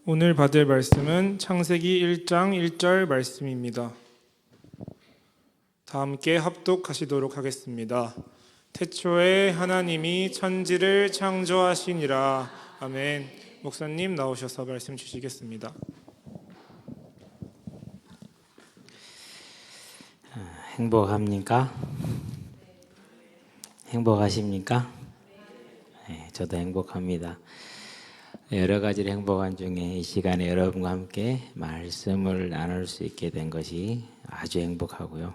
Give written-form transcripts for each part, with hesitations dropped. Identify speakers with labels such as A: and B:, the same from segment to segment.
A: 오늘 받을 말씀은 창세기 1장 1절 말씀입니다. 다 함께 합독하시도록 하겠습니다. 태초에 하나님이 천지를 창조하시니라. 아멘. 목사님 나오셔서 말씀 주시겠습니다.
B: 행복합니까? 행복하십니까? 네, 저도 행복합니다. 여러 가지로 행복한 중에 이 시간에 여러분과 함께 말씀을 나눌 수 있게 된 것이 아주 행복하고요.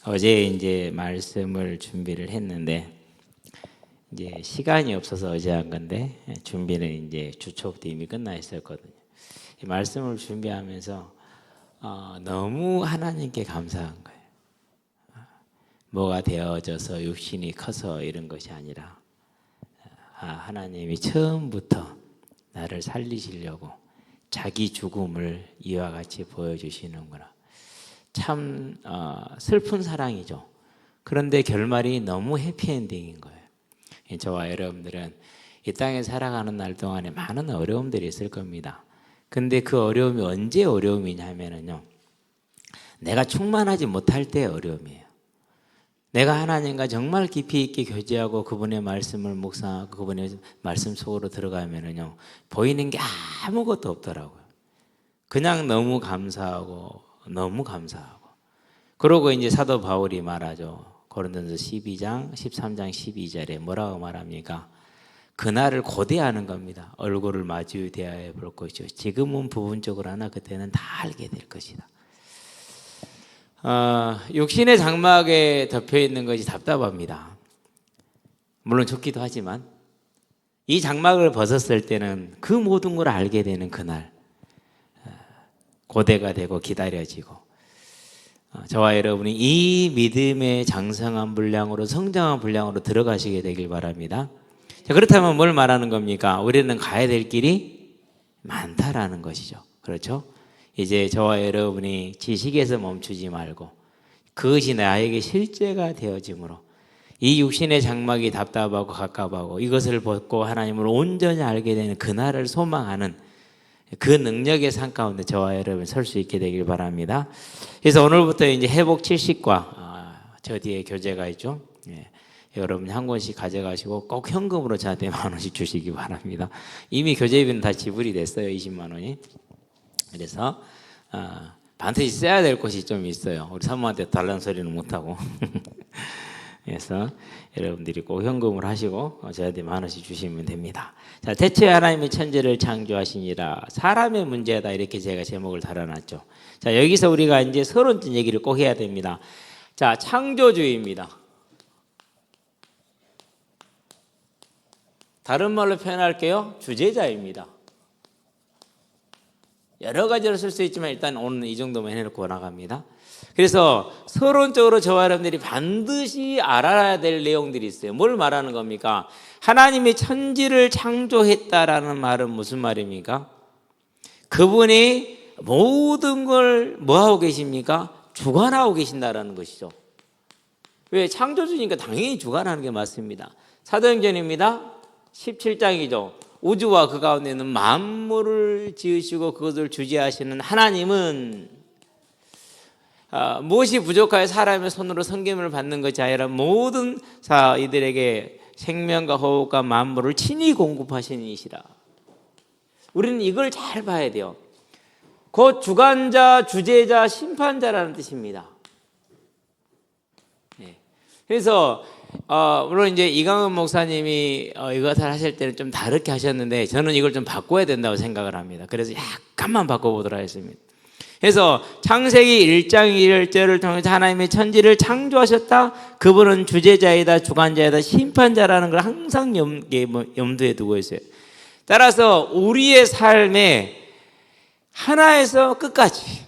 B: 어제 이제 말씀을 준비를 했는데 이제 시간이 없어서 어제 한 건데 준비는 이제 주초부터 이미 끝나 있었거든요. 이 말씀을 준비하면서 너무 하나님께 감사한 거예요. 뭐가 되어져서 육신이 커서 이런 것이 아니라 하나님이 처음부터 나를 살리시려고 자기 죽음을 이와 같이 보여주시는구나. 참 슬픈 사랑이죠. 그런데 결말이 너무 해피엔딩인 거예요. 저와 여러분들은 이 땅에 살아가는 날 동안에 많은 어려움들이 있을 겁니다. 근데 그 어려움이 언제 어려움이냐 하면요, 내가 충만하지 못할 때 어려움이에요. 내가 하나님과 정말 깊이 있게 교제하고 그분의 말씀을 묵상하고 그분의 말씀 속으로 들어가면은요, 보이는 게 아무것도 없더라고요. 그냥 너무 감사하고 그러고 이제 사도 바울이 말하죠. 고린도전서 12장 13장 12절에 뭐라고 말합니까? 그날을 고대하는 겁니다. 얼굴을 마주 대하여 볼 것이요, 지금은 부분적으로 하나 그때는 다 알게 될 것이다. 육신의 장막에 덮여 있는 것이 답답합니다. 물론 좋기도 하지만 이 장막을 벗었을 때는 그 모든 걸 알게 되는 그날, 고대가 되고 기다려지고, 저와 여러분이 이 믿음의 장성한 분량으로, 성장한 분량으로 들어가시게 되길 바랍니다. 자, 그렇다면 뭘 말하는 겁니까? 우리는 가야 될 길이 많다라는 것이죠. 그렇죠? 이제 저와 여러분이 지식에서 멈추지 말고 그것이 나에게 실제가 되어짐으로 이 육신의 장막이 답답하고 갑갑하고 이것을 벗고 하나님을 온전히 알게 되는 그날을 소망하는 그 능력의 산 가운데 저와 여러분 설 수 있게 되길 바랍니다. 그래서 오늘부터 이제 회복 70과 저 뒤에 교재가 있죠. 예. 여러분 한 권씩 가져가시고 꼭 현금으로 저한테 10,000원씩 주시기 바랍니다. 이미 교재비는 다 지불이 됐어요. 20만 원이. 그래서 반드시 써야 될 것이 좀 있어요. 우리 사모한테 달라는 소리는 못하고. 그래서 여러분들이 꼭 현금을 하시고 저한테 10,000원씩 주시면 됩니다. 자, 태초에 하나님이 천지를 창조하시니라. 사람의 문제다, 이렇게 제가 제목을 달아놨죠. 자, 여기서 우리가 이제 서론적인 얘기를 꼭 해야 됩니다. 자, 창조주의입니다. 다른 말로 표현할게요. 주제자입니다. 여러 가지로 쓸 수 있지만 일단 오늘 이 정도만 해놓고 나갑니다. 그래서 서론적으로 저와 여러분들이 반드시 알아야 될 내용들이 있어요. 뭘 말하는 겁니까? 하나님이 천지를 창조했다라는 말은 무슨 말입니까? 그분이 모든 걸 뭐하고 계십니까? 주관하고 계신다라는 것이죠. 왜? 창조주니까 당연히 주관하는 게 맞습니다. 사도행전입니다. 17장이죠. 우주와 그 가운데 있는 만물을 지으시고 그것을 주재하시는 하나님은 무엇이 부족하여 사람의 손으로 섬김을 받는 것이 아니라 모든 이들에게 생명과 호흡과 만물을 친히 공급하시는 이시라. 우리는 이걸 잘 봐야 돼요. 곧 주관자, 주재자, 심판자라는 뜻입니다. 네. 그래서 물론 이제 이강은 목사님이 이것을 하실 때는 좀 다르게 하셨는데 저는 이걸 좀 바꿔야 된다고 생각을 합니다. 그래서 약간만 바꿔보도록 하겠습니다. 그래서 창세기 1장 1절을 통해서 하나님의 천지를 창조하셨다. 그분은 주재자이다, 주관자이다, 심판자라는 걸 항상 염두에 두고 있어요. 따라서 우리의 삶에 하나에서 끝까지,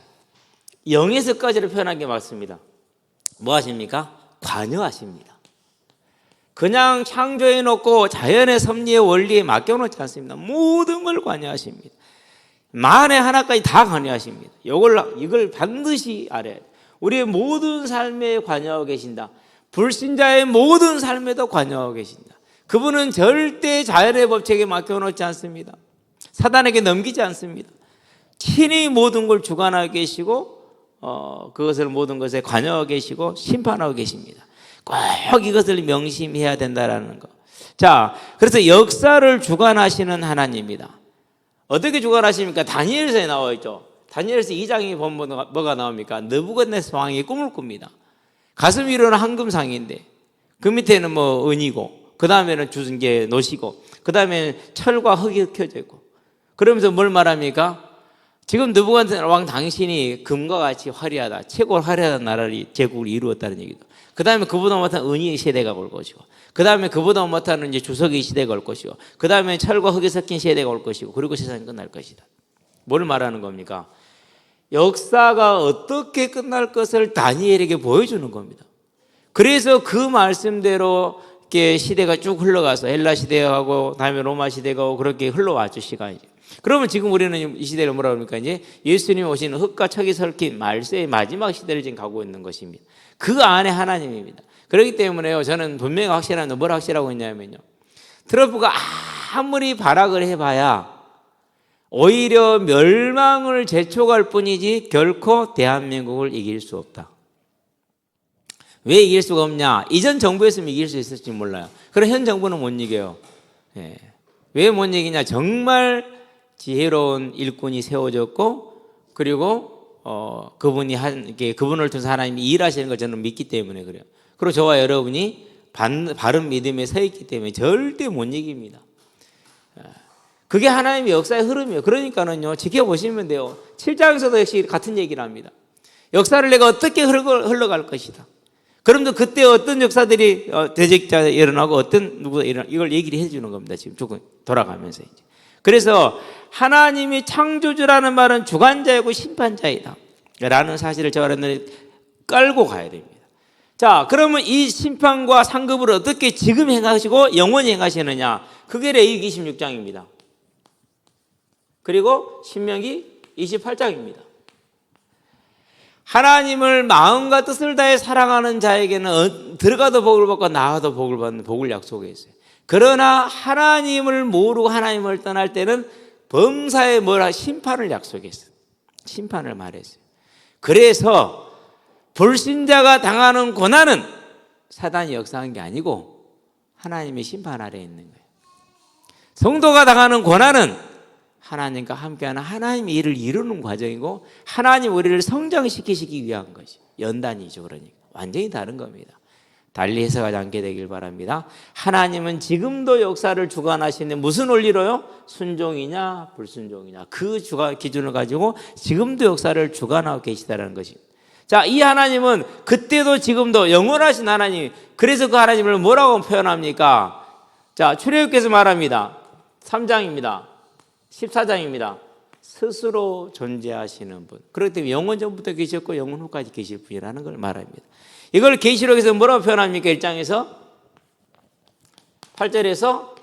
B: 0에서 끝까지를 표현한 게 맞습니다. 뭐 하십니까? 관여하십니다. 그냥 창조해놓고 자연의 섭리의 원리에 맡겨놓지 않습니다. 모든 걸 관여하십니다. 만에 하나까지 다 관여하십니다. 이걸 반드시 알아야 돼요. 우리의 모든 삶에 관여하고 계신다. 불신자의 모든 삶에도 관여하고 계신다. 그분은 절대 자연의 법칙에 맡겨놓지 않습니다. 사단에게 넘기지 않습니다. 친히 모든 걸 주관하고 계시고 그것을 모든 것에 관여하고 계시고 심판하고 계십니다. 꼭 이것을 명심해야 된다라는 거. 자, 그래서 역사를 주관하시는 하나님입니다. 어떻게 주관하십니까? 다니엘서에 나와 있죠. 다니엘서 2장에 보면 뭐가 나옵니까? 느부갓네살 왕이 꿈을 꿉니다. 가슴 위로는 황금상인데 그 밑에는 뭐 은이고 그 다음에는 주승계 노시고 그 다음에는 철과 흙이 켜져 있고 그러면서 뭘 말합니까? 지금 느부갓네살 왕 당신이 금과 같이 화려하다, 최고 화려한 나라를 제국을 이루었다는 얘기도. 그 다음에 그보다 못한 은이 시대가 올 것이고, 그 다음에 그보다 못한 이제 주석의 시대가 올 것이고, 그 다음에 철과 흙이 섞인 시대가 올 것이고, 그리고 세상이 끝날 것이다. 뭘 말하는 겁니까? 역사가 어떻게 끝날 것을 다니엘에게 보여주는 겁니다. 그래서 그 말씀대로 이렇게 시대가 쭉 흘러가서 헬라 시대하고 다음에 로마 시대가 오고 그렇게 흘러왔죠, 시간이. 그러면 지금 우리는 이 시대를 뭐라고 합니까? 이제 예수님이 오시는 흙과 척이 섞인 말세의 마지막 시대를 지금 가고 있는 것입니다. 그 안에 하나님입니다. 그렇기 때문에요, 저는 분명히 확실한데 뭘 확실하고 있냐면요, 트럼프가 아무리 발악을 해봐야 오히려 멸망을 재촉할 뿐이지 결코 대한민국을 이길 수 없다. 왜 이길 수가 없냐? 이전 정부였으면 이길 수 있을지 몰라요. 그럼 현 정부는 못 이겨요. 왜 못 이기냐? 정말 지혜로운 일꾼이 세워졌고, 그리고 그분을 통해서 하나님이 일하시는 걸 저는 믿기 때문에 그래요. 그리고 저와 여러분이 바른 믿음에 서 있기 때문에 절대 못 이깁니다. 그게 하나님의 역사의 흐름이에요. 그러니까는요, 지켜보시면 돼요. 7장에서도 역시 같은 얘기를 합니다. 역사를 내가 어떻게 흘러갈 것이다. 그럼도 그때 어떤 역사들이 대적자 일어나고 어떤 누구가 일어나고 이걸 얘기를 해주는 겁니다. 지금 조금 돌아가면서 이제. 그래서 하나님이 창조주라는 말은 주관자이고 심판자이다 라는 사실을 저와 여러분들이 깔고 가야 됩니다. 자, 그러면 이 심판과 상급을 어떻게 지금 행하시고 영원히 행하시느냐? 그게 레위기 26장입니다. 그리고 신명기 28장입니다. 하나님을 마음과 뜻을 다해 사랑하는 자에게는 들어가도 복을 받고 나와도 복을 받는 복을 약속했어요. 그러나 하나님을 모르고 하나님을 떠날 때는 범사에 심판을 약속했어요. 심판을 말했어요. 그래서 불신자가 당하는 고난은 사단이 역사한 게 아니고 하나님의 심판 아래에 있는 거예요. 성도가 당하는 고난은 하나님과 함께하는 하나님의 일을 이루는 과정이고 하나님 우리를 성장시키시기 위한 것이 연단이죠. 그러니까 완전히 다른 겁니다. 달리 해석하지 않게 되길 바랍니다. 하나님은 지금도 역사를 주관하시는 무슨 원리로요? 순종이냐 불순종이냐 그 기준을 가지고 지금도 역사를 주관하고 계시다는 것입니다. 자, 이 하나님은 그때도 지금도 영원하신 하나님. 그래서 그 하나님을 뭐라고 표현합니까? 자, 출애굽기에서 말합니다. 3장입니다. 14장입니다. 스스로 존재하시는 분. 그렇기 때문에 영원 전부터 계셨고 영원 후까지 계실 분이라는 걸 말합니다. 이걸 계시록에서 뭐라고 표현합니까? 1장에서 8절에서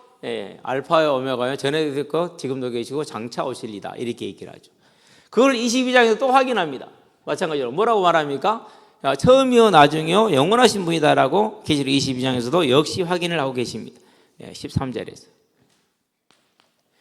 B: 알파와 오메가요, 전에도 있고 지금도 계시고 장차 오실리다 이렇게 얘기를 하죠. 그걸 22장에서 또 확인합니다. 마찬가지로 뭐라고 말합니까? 처음이요 나중이요 영원하신 분이다라고 계시록 22장에서도 역시 확인을 하고 계십니다. 13절에서.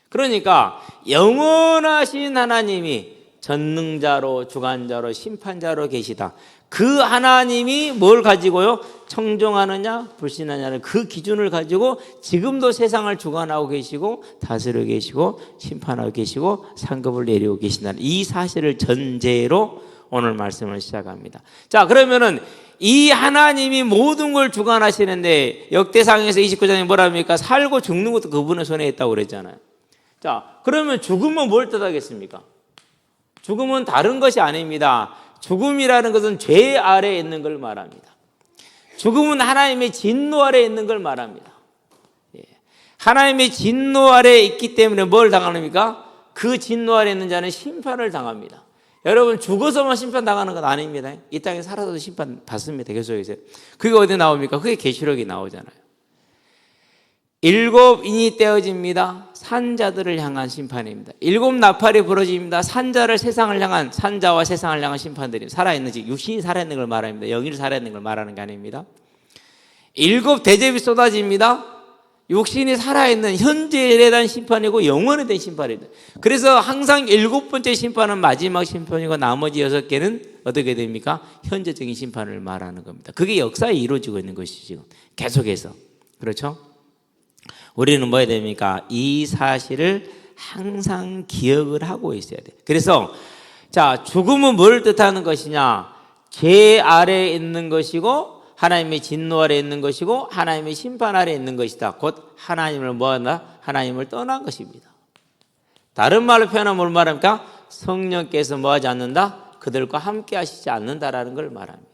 B: 그러니까 영원하신 하나님이 전능자로 주관자로 심판자로 계시다. 그 하나님이 뭘 가지고요? 청종하느냐 불신하느냐는 그 기준을 가지고 지금도 세상을 주관하고 계시고 다스리고 계시고 심판하고 계시고 상급을 내리고 계신다는 이 사실을 전제로 오늘 말씀을 시작합니다. 자, 그러면은 이 하나님이 모든 걸 주관하시는데 역대상에서 29장에 뭐라 합니까? 살고 죽는 것도 그분의 손에 있다고 그랬잖아요. 자, 그러면 죽음은 뭘 뜻하겠습니까? 죽음은 다른 것이 아닙니다. 죽음이라는 것은 죄 아래에 있는 걸 말합니다. 죽음은 하나님의 진노 아래에 있는 걸 말합니다. 하나님의 진노 아래에 있기 때문에 뭘 당합니까? 그 진노 아래에 있는 자는 심판을 당합니다. 여러분, 죽어서만 심판당하는 건 아닙니다. 이 땅에 살아도 심판 받습니다. 계속해서. 그게 어디 나옵니까? 그게 계시록이 나오잖아요. 7인이 떼어집니다. 산자들을 향한 심판입니다. 7 나팔이 부러집니다. 산자를 세상을 향한 산자와 세상을 향한 심판들입니다. 살아있는 즉 육신이 살아있는 걸 말합니다. 영이 살아있는 걸 말하는 게 아닙니다. 7 대접이 쏟아집니다. 육신이 살아있는 현재에 대한 심판이고 영원에 대한 심판이다. 그래서 항상 7번째 심판은 마지막 심판이고 나머지 6개는 어떻게 됩니까? 현재적인 심판을 말하는 겁니다. 그게 역사에 이루어지고 있는 것이죠. 지금 계속해서. 그렇죠? 우리는 뭐 해야 됩니까? 이 사실을 항상 기억을 하고 있어야 돼. 그래서 자, 죽음은 뭘 뜻하는 것이냐? 죄 아래에 있는 것이고 하나님의 진노 아래에 있는 것이고 하나님의 심판 아래에 있는 것이다. 곧 하나님을 뭐한다? 하나님을 떠난 것입니다. 다른 말로 표현하면 뭘 말합니까? 성령께서 뭐하지 않는다? 그들과 함께 하시지 않는다라는 걸 말합니다.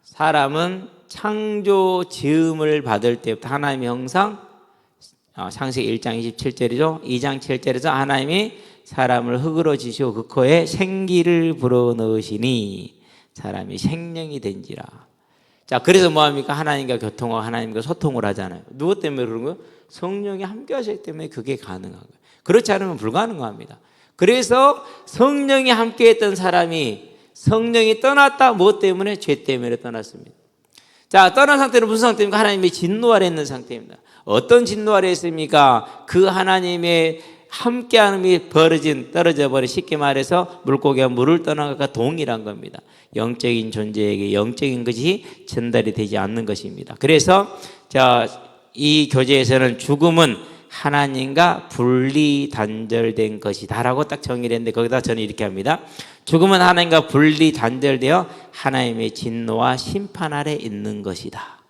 B: 사람은 창조 지음을 받을 때부터 하나님의 형상, 창세기 1장 27절이죠. 2장 7절에서 하나님이 사람을 흙으로 지시고 그 코에 생기를 불어넣으시니 사람이 생명이 된지라. 자, 그래서 뭐합니까? 하나님과 교통하고 하나님과 소통을 하잖아요. 누구 때문에 그런 거예요? 성령이 함께 하시기 때문에 그게 가능한 거예요. 그렇지 않으면 불가능합니다. 그래서 성령이 함께 했던 사람이 성령이 떠났다. 무엇 때문에? 죄 때문에 떠났습니다. 자, 떠난 상태는 무슨 상태입니까? 하나님의 진노 아래 있는 상태입니다. 어떤 진노 아래 있습니까? 그 하나님의 함께하는이 떨어져 버린, 쉽게 말해서 물고기가 물을 떠난 것과 동일한 겁니다. 영적인 존재에게 영적인 것이 전달이 되지 않는 것입니다. 그래서 자, 이 교재에서는 죽음은 하나님과 분리 단절된 것이다라고 딱 정의를 했는데 거기다 저는 이렇게 합니다. 죽음은 하나님과 분리 단절되어 하나님의 진노와 심판 아래 있는 것이다.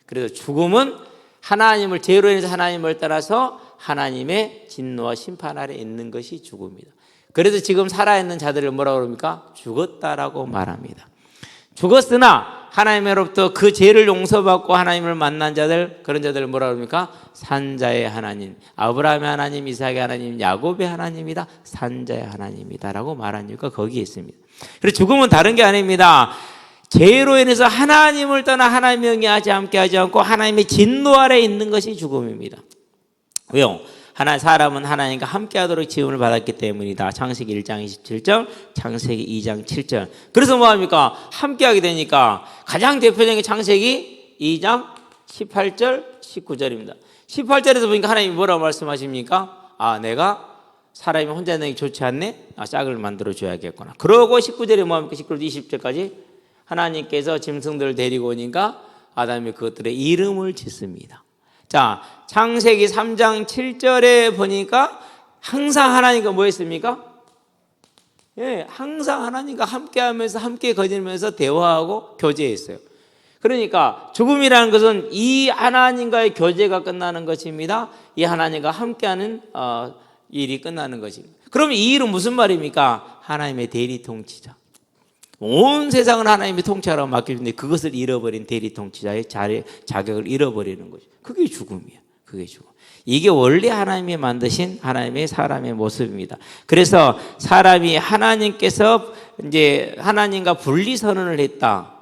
B: 그래서 죽음은 하나님을 죄로 인해서 하나님을 따라서 하나님의 진노와 심판 아래 있는 것이 죽음이다. 그래서 지금 살아있는 자들을 뭐라고 그럽니까? 죽었다라고 말합니다. 죽었으나 하나님으로부터 그 죄를 용서받고 하나님을 만난 자들, 그런 자들을 뭐라고 그럽니까? 산자의 하나님, 아브라함의 하나님, 이삭의 하나님, 야곱의 하나님이다. 산자의 하나님이다라고 말한 이유가 거기에 있습니다. 그래서 죽음은 다른 게 아닙니다. 죄로 인해서 하나님을 떠나 하나님의 영이 함께 하지 않고 하나님의 진노 아래 있는 것이 죽음입니다. 왜요? 사람은 하나님과 함께하도록 지음을 받았기 때문이다. 창세기 1장 27절, 창세기 2장 7절. 그래서 뭐합니까? 함께하게 되니까 가장 대표적인 창세기 2장 18절, 19절입니다. 18절에서 보니까 하나님이 뭐라고 말씀하십니까? 내가 사람이 혼자 있는 게 좋지 않네? 짝을 만들어줘야겠구나. 그러고 19절에 뭐합니까? 19절 20절까지 하나님께서 짐승들을 데리고 오니까 아담이 그것들의 이름을 짓습니다. 자, 창세기 3장 7절에 보니까 항상 하나님과 뭐 했습니까? 예, 항상 하나님과 함께 하면서 함께 거닐면서 대화하고 교제했어요. 그러니까 죽음이라는 것은 이 하나님과의 교제가 끝나는 것입니다. 이 하나님과 함께하는 일이 끝나는 것입니다. 그럼 이 일은 무슨 말입니까? 하나님의 대리 통치자. 온 세상을 하나님이 통치하라고 맡겨주는데 그것을 잃어버린 대리 통치자의 자격을 잃어버리는 거죠. 그게 죽음이에요. 그게 죽음. 이게 원래 하나님이 만드신 하나님의 사람의 모습입니다. 그래서 사람이 하나님께서 이제 하나님과 분리 선언을 했다.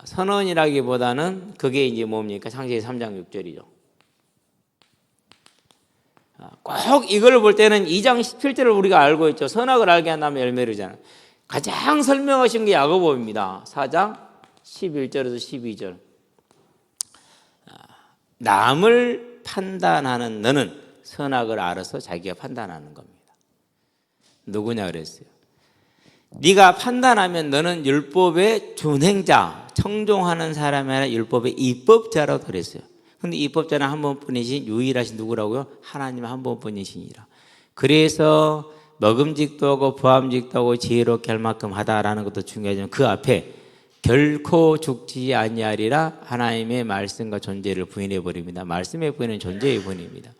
B: 선언이라기보다는 그게 이제 뭡니까? 창세기 3장 6절이죠. 꼭 이걸 볼 때는 2장 17절을 우리가 알고 있죠. 선악을 알게 한다면 열매르잖아요. 가장 설명하신 게 야고보입니다. 4장 11절에서 12절. 남을 판단하는 너는 선악을 알아서 자기가 판단하는 겁니다. 누구냐 그랬어요. 네가 판단하면 너는 율법의 준행자, 청종하는 사람이 아니라 율법의 입법자라고 그랬어요. 그런데 입법자는 한 번뿐이신 유일하신 누구라고요? 하나님 한 번뿐이시니라. 그래서 먹음직도 하고 부함직도 하고 지혜롭게 할 만큼 하다라는 것도 중요하지만 그 앞에 결코 죽지 아니하리라 하나님의 말씀과 존재를 부인해 버립니다. 말씀의 부인은 존재의 부인입니다.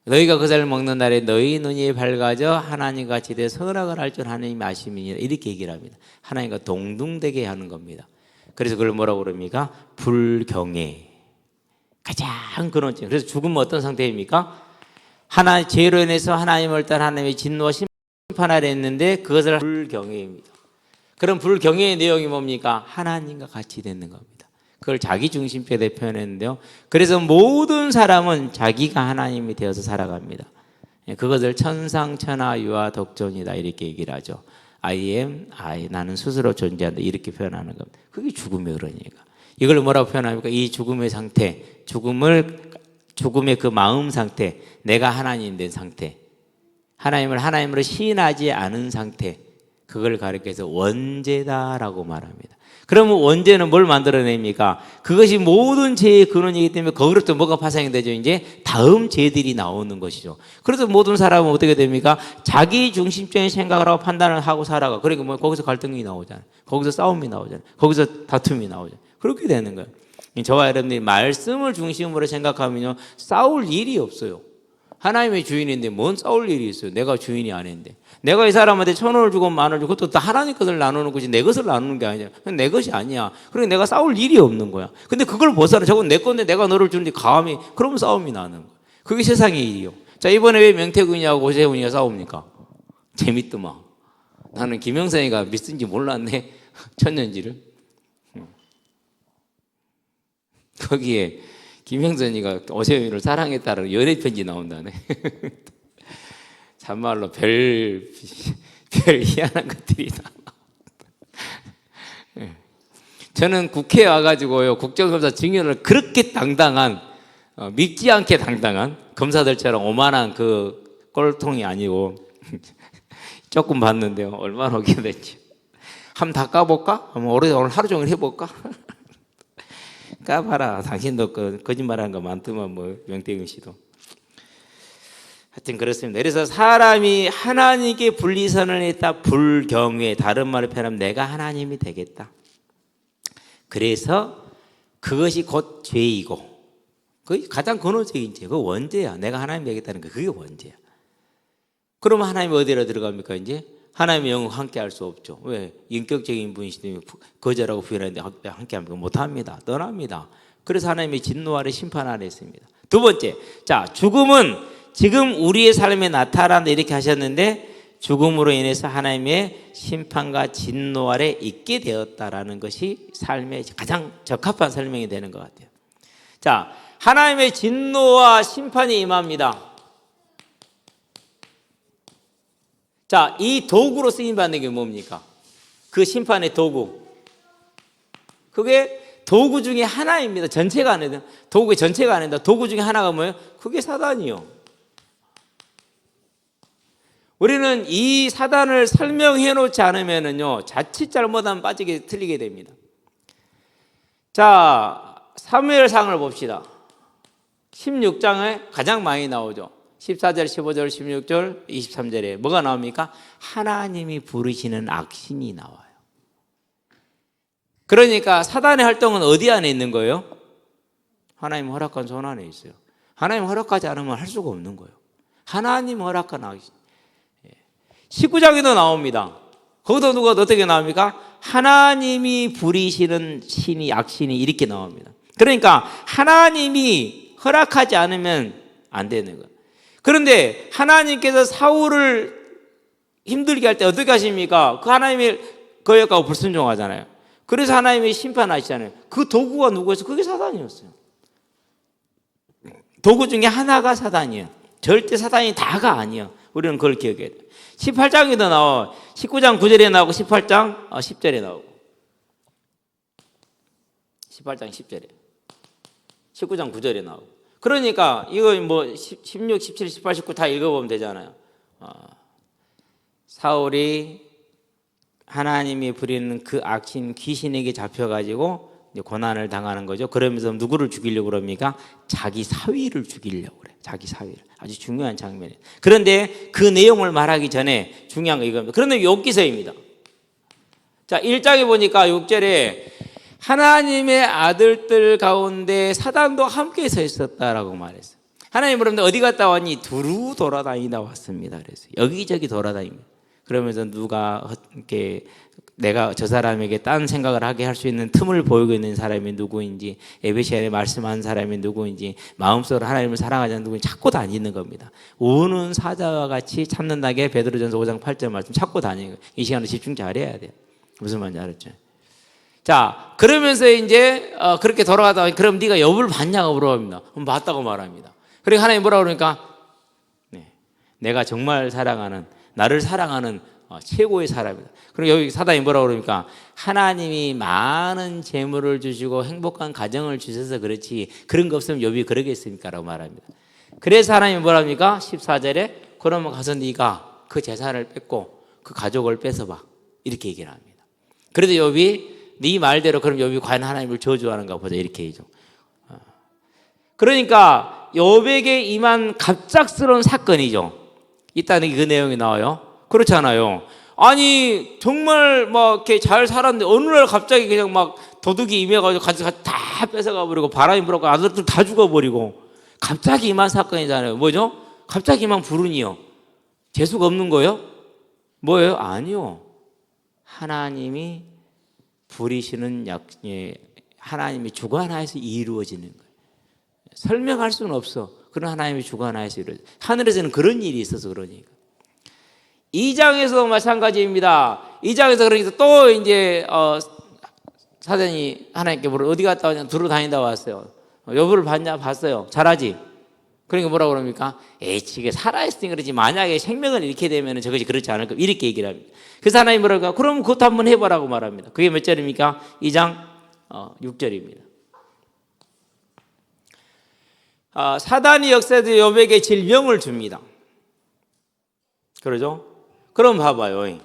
B: 너희가 그 살을 먹는 날에 너희 눈이 밝아져 하나님 같이 돼 선악을 할 줄 하나님이 아심이니라 이렇게 얘기를 합니다. 하나님과 동등되게 하는 겁니다. 그래서 그걸 뭐라고 그럽니까? 불경외. 가장 근원적. 그래서 죽음은 어떤 상태입니까? 죄로 인해서 하나님을 따라 하나님의 진노와 심판 아래 있는데 그것을 불경외입니다. 그럼 불경외의 내용이 뭡니까? 하나님과 같이 되는 겁니다. 그걸 자기중심적으로 표현했는데요. 그래서 모든 사람은 자기가 하나님이 되어서 살아갑니다. 그것을 천상천하 유아 독존이다 이렇게 얘기를 하죠. I am, 나는 스스로 존재한다 이렇게 표현하는 겁니다. 그게 죽음의 그러니까. 이걸 뭐라고 표현합니까? 이 죽음의 상태, 죽음의 그 마음 상태, 내가 하나님 된 상태, 하나님을 하나님으로 시인하지 않은 상태, 그걸 가리켜서 원죄다라고 말합니다. 그러면 원죄는 뭘 만들어냅니까? 그것이 모든 죄의 근원이기 때문에 거기로부터 뭐가 파생이 되죠? 이제 다음 죄들이 나오는 것이죠. 그래서 모든 사람은 어떻게 됩니까? 자기 중심적인 생각을 하고 판단을 하고 살아가. 그러니까 뭐 거기서 갈등이 나오잖아요. 거기서 싸움이 나오잖아요. 거기서 다툼이 나오잖아요. 그렇게 되는 거예요. 저와 여러분들이 말씀을 중심으로 생각하면요, 싸울 일이 없어요. 하나님의 주인인데 뭔 싸울 일이 있어요? 내가 주인이 아닌데. 내가 이 사람한테 1,000원을 주고 10,000원을 주고 그것도 다 하나님 것을 나누는 거지 내 것을 나누는 게 아니야. 내 것이 아니야. 그러니까 내가 싸울 일이 없는 거야. 근데 그걸 벗어나. 저건 내 건데 내가 너를 주는데 감히. 그러면 싸움이 나는 거야. 그게 세상의 일이요. 자, 이번에 왜 명태균이하고 오세훈이가 싸웁니까? 재밌더만. 나는 김영선이가 믿은지 몰랐네. 천년지를. 거기에 김영선이가 오세훈이를 사랑했다는 연애편지 나온다네. 참말로 별 희한한 것들이 다. 저는 국회에 와가지고요, 국정감사 증인을 그렇게 당당한, 믿지 않게 당당한 검사들처럼 오만한 그 꼴통이 아니고 조금 봤는데요. 얼마나 오게 됐지. 한번 다 까볼까? 오늘 하루 종일 해볼까? 까봐라. 당신도 거짓말하는 거 많더만, 뭐 명태균 씨도. 하여튼 그렇습니다. 그래서 사람이 하나님께 분리선을 했다. 불경외. 다른 말로 표현하면 내가 하나님이 되겠다. 그래서 그것이 곧 죄이고, 그게 가장 근원적인 죄. 그거 원죄야. 내가 하나님 되겠다는 거. 그게 원죄야. 그러면 하나님이 어디로 들어갑니까? 이제 하나님의 영은 함께 할 수 없죠. 왜? 인격적인 분이시기 거절하고 부인하는데 함께 합니까? 못합니다. 떠납니다. 그래서 하나님의 진노 아래 심판 아래 있습니다. 두 번째, 자, 죽음은 지금 우리의 삶에 나타난다 이렇게 하셨는데, 죽음으로 인해서 하나님의 심판과 진노 아래 있게 되었다라는 것이 삶의 가장 적합한 설명이 되는 것 같아요. 자, 하나님의 진노와 심판이 임합니다. 자, 이 도구로 쓰임받는 게 뭡니까? 그 심판의 도구. 그게 도구 중에 하나입니다. 전체가 아니다. 도구의 전체가 아니다. 도구 중에 하나가 뭐예요? 그게 사단이요. 우리는 이 사단을 설명해 놓지 않으면요, 자칫 잘못하면 빠지게 틀리게 됩니다. 자, 사무엘상을 봅시다. 16장에 가장 많이 나오죠. 14절, 15절, 16절, 23절에 뭐가 나옵니까? 하나님이 부르시는 악신이 나와요. 그러니까 사단의 활동은 어디 안에 있는 거예요? 하나님 허락한 손 안에 있어요. 하나님 허락하지 않으면 할 수가 없는 거예요. 하나님 허락한 악신. 19장에도 나옵니다. 거기도 누가 어떻게 나옵니까? 하나님이 부리시는 신이 악신이 이렇게 나옵니다. 그러니까 하나님이 허락하지 않으면 안 되는 거예요. 그런데 하나님께서 사울을 힘들게 할 때 어떻게 하십니까? 그 하나님의 거역하고 불순종하잖아요. 그래서 하나님이 심판하시잖아요. 그 도구가 누구였어요? 그게 사단이었어요. 도구 중에 하나가 사단이에요. 절대 사단이 다가 아니에요. 우리는 그걸 기억해야 돼요. 18장에도 나와. 19장 9절에 나오고 18장 10절에 나오고. 18장 10절에. 19장 9절에 나오고. 그러니까 이거 뭐 16, 17, 18, 19 다 읽어보면 되잖아요. 사울이 하나님이 부리는 그 악신 귀신에게 잡혀가지고 이제 고난을 당하는 거죠. 그러면서 누구를 죽이려고 그럽니까? 자기 사위를 죽이려고 그래요. 자기 사위를. 아주 중요한 장면이에요. 그런데 그 내용을 말하기 전에 중요한 거 이겁니다. 그런데 욥기서입니다. 자, 1장에 보니까 6절에 하나님의 아들들 가운데 사단도 함께 서 있었다라고 말했어요. 하나님 여러분들 어디 갔다 왔니? 두루 돌아다니다 왔습니다. 그래서 여기저기 돌아다닙니다. 그러면서 누가 이렇게 내가 저 사람에게 딴 생각을 하게 할 수 있는 틈을 보이고 있는 사람이 누구인지, 에베시아에 말씀한 사람이 누구인지, 마음속으로 하나님을 사랑하지 않는 누구인지 찾고 다니는 겁니다. 우는 사자와 같이 찾는다게 베드로전서 5장 8절 말씀 찾고 다니는 거예요. 이 시간에 집중 잘해야 돼요. 무슨 말인지 알았죠? 자, 그러면서 이제 그렇게 돌아가다가 그럼 네가 욥을 봤냐고 물어봅니다. 그럼 봤다고 말합니다. 그러니까 하나님 뭐라고 그러니까 내가 정말 사랑하는, 나를 사랑하는 최고의 사람이다. 그리고 여기 사단이 뭐라고 그러니까 하나님이 많은 재물을 주시고 행복한 가정을 주셔서 그렇지 그런 거 없으면 욥이 그러겠습니까? 라고 말합니다. 그래서 하나님이 뭐랍니까? 14절에 그러면 가서 네가 그 재산을 뺏고 그 가족을 뺏어봐. 이렇게 얘기를 합니다. 그래도 욥이 네 말대로 그럼 욥이 과연 하나님을 저주하는가 보자 이렇게 얘기죠. 그러니까 욥에게 임한 갑작스러운 사건이죠. 이따는 그 내용이 나와요. 그렇잖아요. 아니 정말 막 이렇게 잘 살았는데 어느 날 갑자기 그냥 막 도둑이 임해가지고 가져가 다 뺏어가 버리고 바람이 불어가 아들들 다 죽어버리고 갑자기 임한 사건이잖아요. 뭐죠? 갑자기 임한 불운이요. 재수가 없는 거예요? 뭐예요? 아니요. 하나님이 부리시는 하나님이 주관하여서 이루어지는 거예요. 설명할 수는 없어. 그런 하나님이 주관하여서 이루어져. 하늘에서는 그런 일이 있어서 그러니까. 2장에서도 마찬가지입니다. 2장에서 그러니까 또 이제 사단이 하나님께 물어 어디 갔다 왔냐 두루 다니다 왔어요. 여부를 봤냐 봤어요. 잘하지. 그러니까 뭐라고 그럽니까? 이게 살아있으니 그러지 만약에 생명을 잃게 되면 저것이 그렇지 않을까 이렇게 얘기를 합니다. 그래서 하나님 뭐라고 할까? 그럼 그것도 한번 해보라고 말합니다. 그게 몇 절입니까? 2장 6절입니다. 사단이 역사에서 욥에게 질병을 줍니다. 그러죠? 그럼 봐봐요.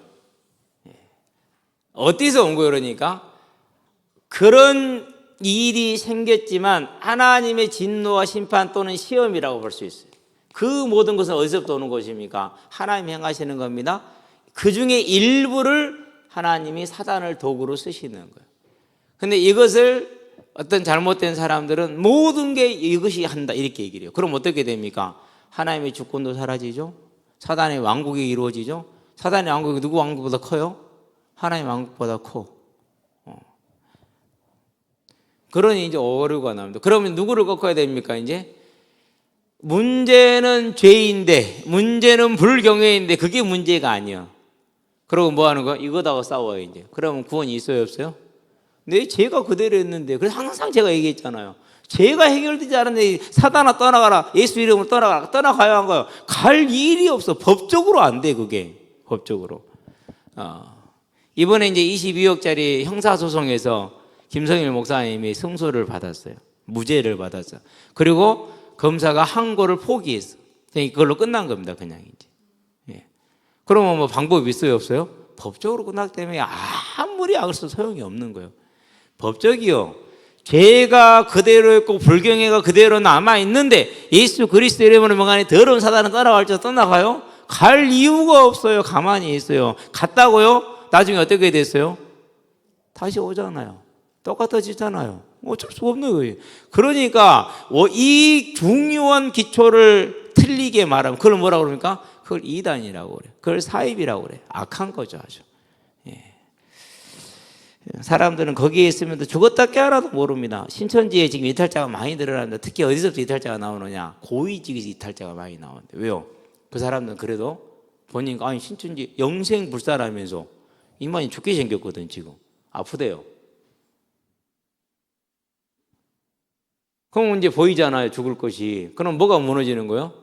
B: 어디서 온 거예요? 그러니까 그런 일이 생겼지만 하나님의 진노와 심판 또는 시험이라고 볼 수 있어요. 그 모든 것은 어디서부터 오는 것입니까? 하나님이 행하시는 겁니다. 그 중에 일부를 하나님이 사단을 도구로 쓰시는 거예요. 근데 이것을 어떤 잘못된 사람들은 모든 게 이것이 한다 이렇게 얘기를 해요. 그럼 어떻게 됩니까? 하나님의 주권도 사라지죠. 사단의 왕국이 이루어지죠. 사단의 왕국이 누구 왕국보다 커요? 하나님의 왕국보다 커. 그러니 이제 오류가 나옵니다. 그러면 누구를 꺾어야 됩니까? 이제 문제는 죄인데 문제는 불경외인데 그게 문제가 아니야. 그러고 뭐 하는 거야? 이거다가 싸워요 이제. 그러면 구원이 있어요 없어요? 내 죄가 그대로 했는데 그래서 항상 제가 얘기했잖아요. 죄가 해결되지 않은데 사단아 떠나가라 예수 이름으로 떠나가라 떠나가야 한 거예요. 갈 일이 없어. 법적으로 안 돼 그게. 법적으로. 이번에 이제 22억짜리 형사소송에서 김성일 목사님이 승소를 받았어요. 무죄를 받았어요. 그리고 검사가 항고를 포기했어. 그걸로 끝난 겁니다. 그냥 이제. 예. 그러면 뭐 방법이 있어요 없어요? 법적으로 끝났기 때문에 아무리 악을 소용이 없는 거예요. 법적이요. 죄가 그대로 있고 불경애가 그대로 남아 있는데 예수 그리스도 이름으로 명하니 더러운 사단은 떠나갈지 떠나가요? 갈 이유가 없어요. 가만히 있어요. 갔다고요? 나중에 어떻게 됐어요? 다시 오잖아요. 똑같아지잖아요. 어쩔 수가 없는 거예요. 그러니까 이 중요한 기초를 틀리게 말하면 그걸 뭐라고 그럽니까? 그걸 이단이라고 그래요. 그걸 사입이라고 그래요. 악한 거죠 아주. 예. 사람들은 거기에 있으면 죽었다 깨어나도 모릅니다. 신천지에 지금 이탈자가 많이 늘어납니다. 특히 어디서부터 이탈자가 나오느냐? 고위직에서 이탈자가 많이 나오는데 왜요? 그 사람들은 그래도 보니까 아니 신천지 영생 불사라면서 인간이 죽게 생겼거든 지금. 아프대요. 그럼 이제 보이잖아요 죽을 것이. 그럼 뭐가 무너지는 거예요?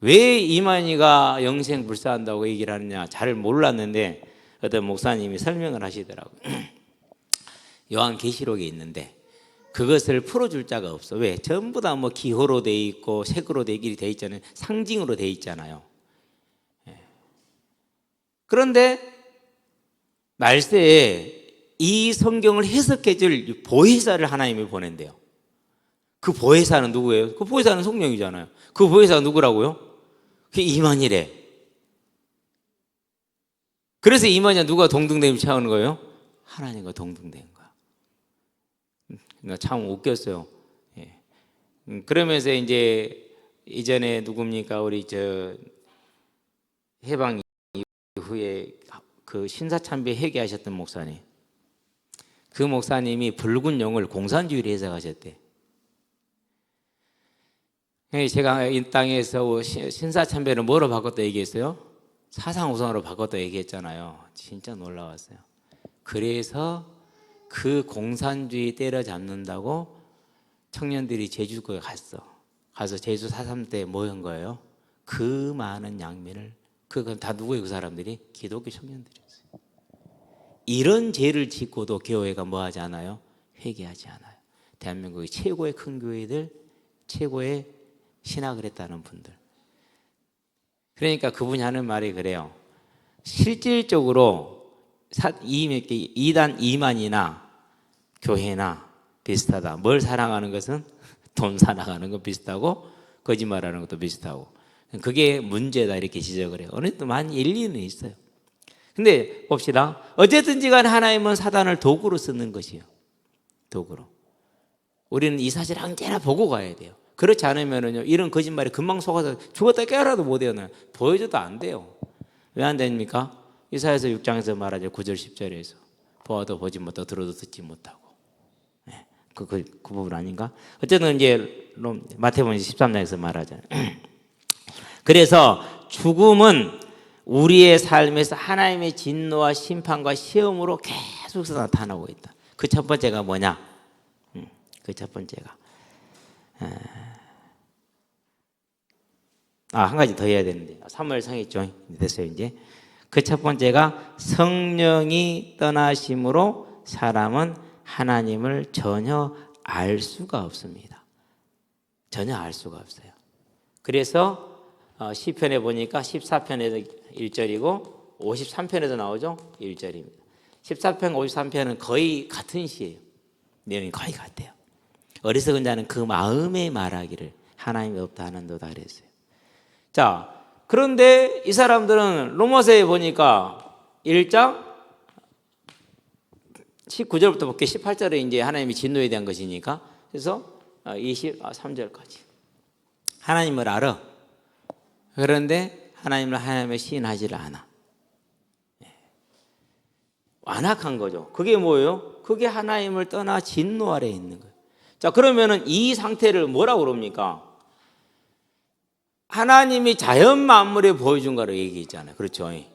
B: 왜 이만희가 영생 불사한다고 얘기를 하느냐 잘 몰랐는데 어떤 목사님이 설명을 하시더라고요. 요한계시록에 있는데 그것을 풀어줄 자가 없어. 왜? 전부 다 뭐 기호로 돼 있고 색으로 돼 있잖아요. 상징으로 돼 있잖아요. 그런데 말세에 이 성경을 해석해 줄 보혜사를 하나님이 보낸대요. 그 보혜사는 누구예요? 그 보혜사는 성령이잖아요. 그 보혜사가 누구라고요? 그게 이만희래. 그래서 이만희와 누가 동등됨을 채우는 거예요? 하나님과 동등된 거야. 그러니까 참 웃겼어요. 예. 그러면서 이제 이전에 누굽니까? 우리 해방 이후에 그 신사참배 회개하셨던 목사님. 그 목사님이 붉은 용을 공산주의로 해석하셨대. 제가 이 땅에서 신사참배를 뭐로 바꿨다 얘기했어요? 사상우선으로 바꿨다 얘기했잖아요. 진짜 놀라웠어요. 그래서 그 공산주의 때려잡는다고 청년들이 제주도에 갔어. 가서 제주 4.3 때 뭐 한 거예요? 그 많은 양민을 그건 다 누구예요? 그 사람들이 기독교 청년들이었어요. 이런 죄를 짓고도 교회가 뭐 하지 않아요? 회개하지 않아요. 대한민국의 최고의 큰 교회들, 최고의 신학을 했다는 분들. 그러니까 그분이 하는 말이 그래요. 실질적으로 이단 이만이나 교회나 비슷하다. 뭘 사랑하는 것은 돈 사랑하는 건 비슷하고 거짓말하는 것도 비슷하고 그게 문제다 이렇게 지적을 해요. 어느 정도 많이 일리는 있어요. 근데 봅시다. 어쨌든지 간에 하나님은 사단을 도구로 쓰는 것이에요. 도구로. 우리는 이 사실을 언제나 보고 가야 돼요. 그렇지 않으면요 이런 거짓말에 금방 속아서 죽었다 깨어나도 못 해요. 보여줘도 안 돼요. 왜 안 됩니까? 이사야서 6장에서 말하죠. 9절 10절에서 보아도 보지 못하고 들어도 듣지 못하고 그 부분 아닌가? 어쨌든 이제 마태복음 13장에서 말하잖아요. 그래서 죽음은 우리의 삶에서 하나님의 진노와 심판과 시험으로 계속해서 나타나고 있다. 그 첫 번째가 뭐냐? 그 첫 번째가 한 가지 더 해야 되는데 3월 성했죠. 됐어요 이제. 그 첫 번째가 성령이 떠나심으로 사람은 하나님을 전혀 알 수가 없습니다. 전혀 알 수가 없어요. 그래서 시편에 보니까 14편에서 1절이고 53편에도 나오죠. 1절입니다. 14편, 53편은 거의 같은 시예요. 내용이 거의 같아요. 어리석은 자는 그 마음에 말하기를 하나님이 없다 하는도다 그랬어요. 자, 그런데 이 사람들은 로마서에 보니까 1장 19절부터 볼게요. 18절에 이제 하나님이 진노에 대한 것이니까. 그래서 23절까지. 하나님을 알아. 그런데 하나님을 하나님의 시인하지를 않아. 완악한 거죠. 그게 뭐예요? 그게 하나님을 떠나 진노 아래에 있는 거예요. 자, 그러면은 이 상태를 뭐라고 그럽니까? 하나님이 자연 만물에 보여준 거로 얘기했잖아요. 그렇죠? 예.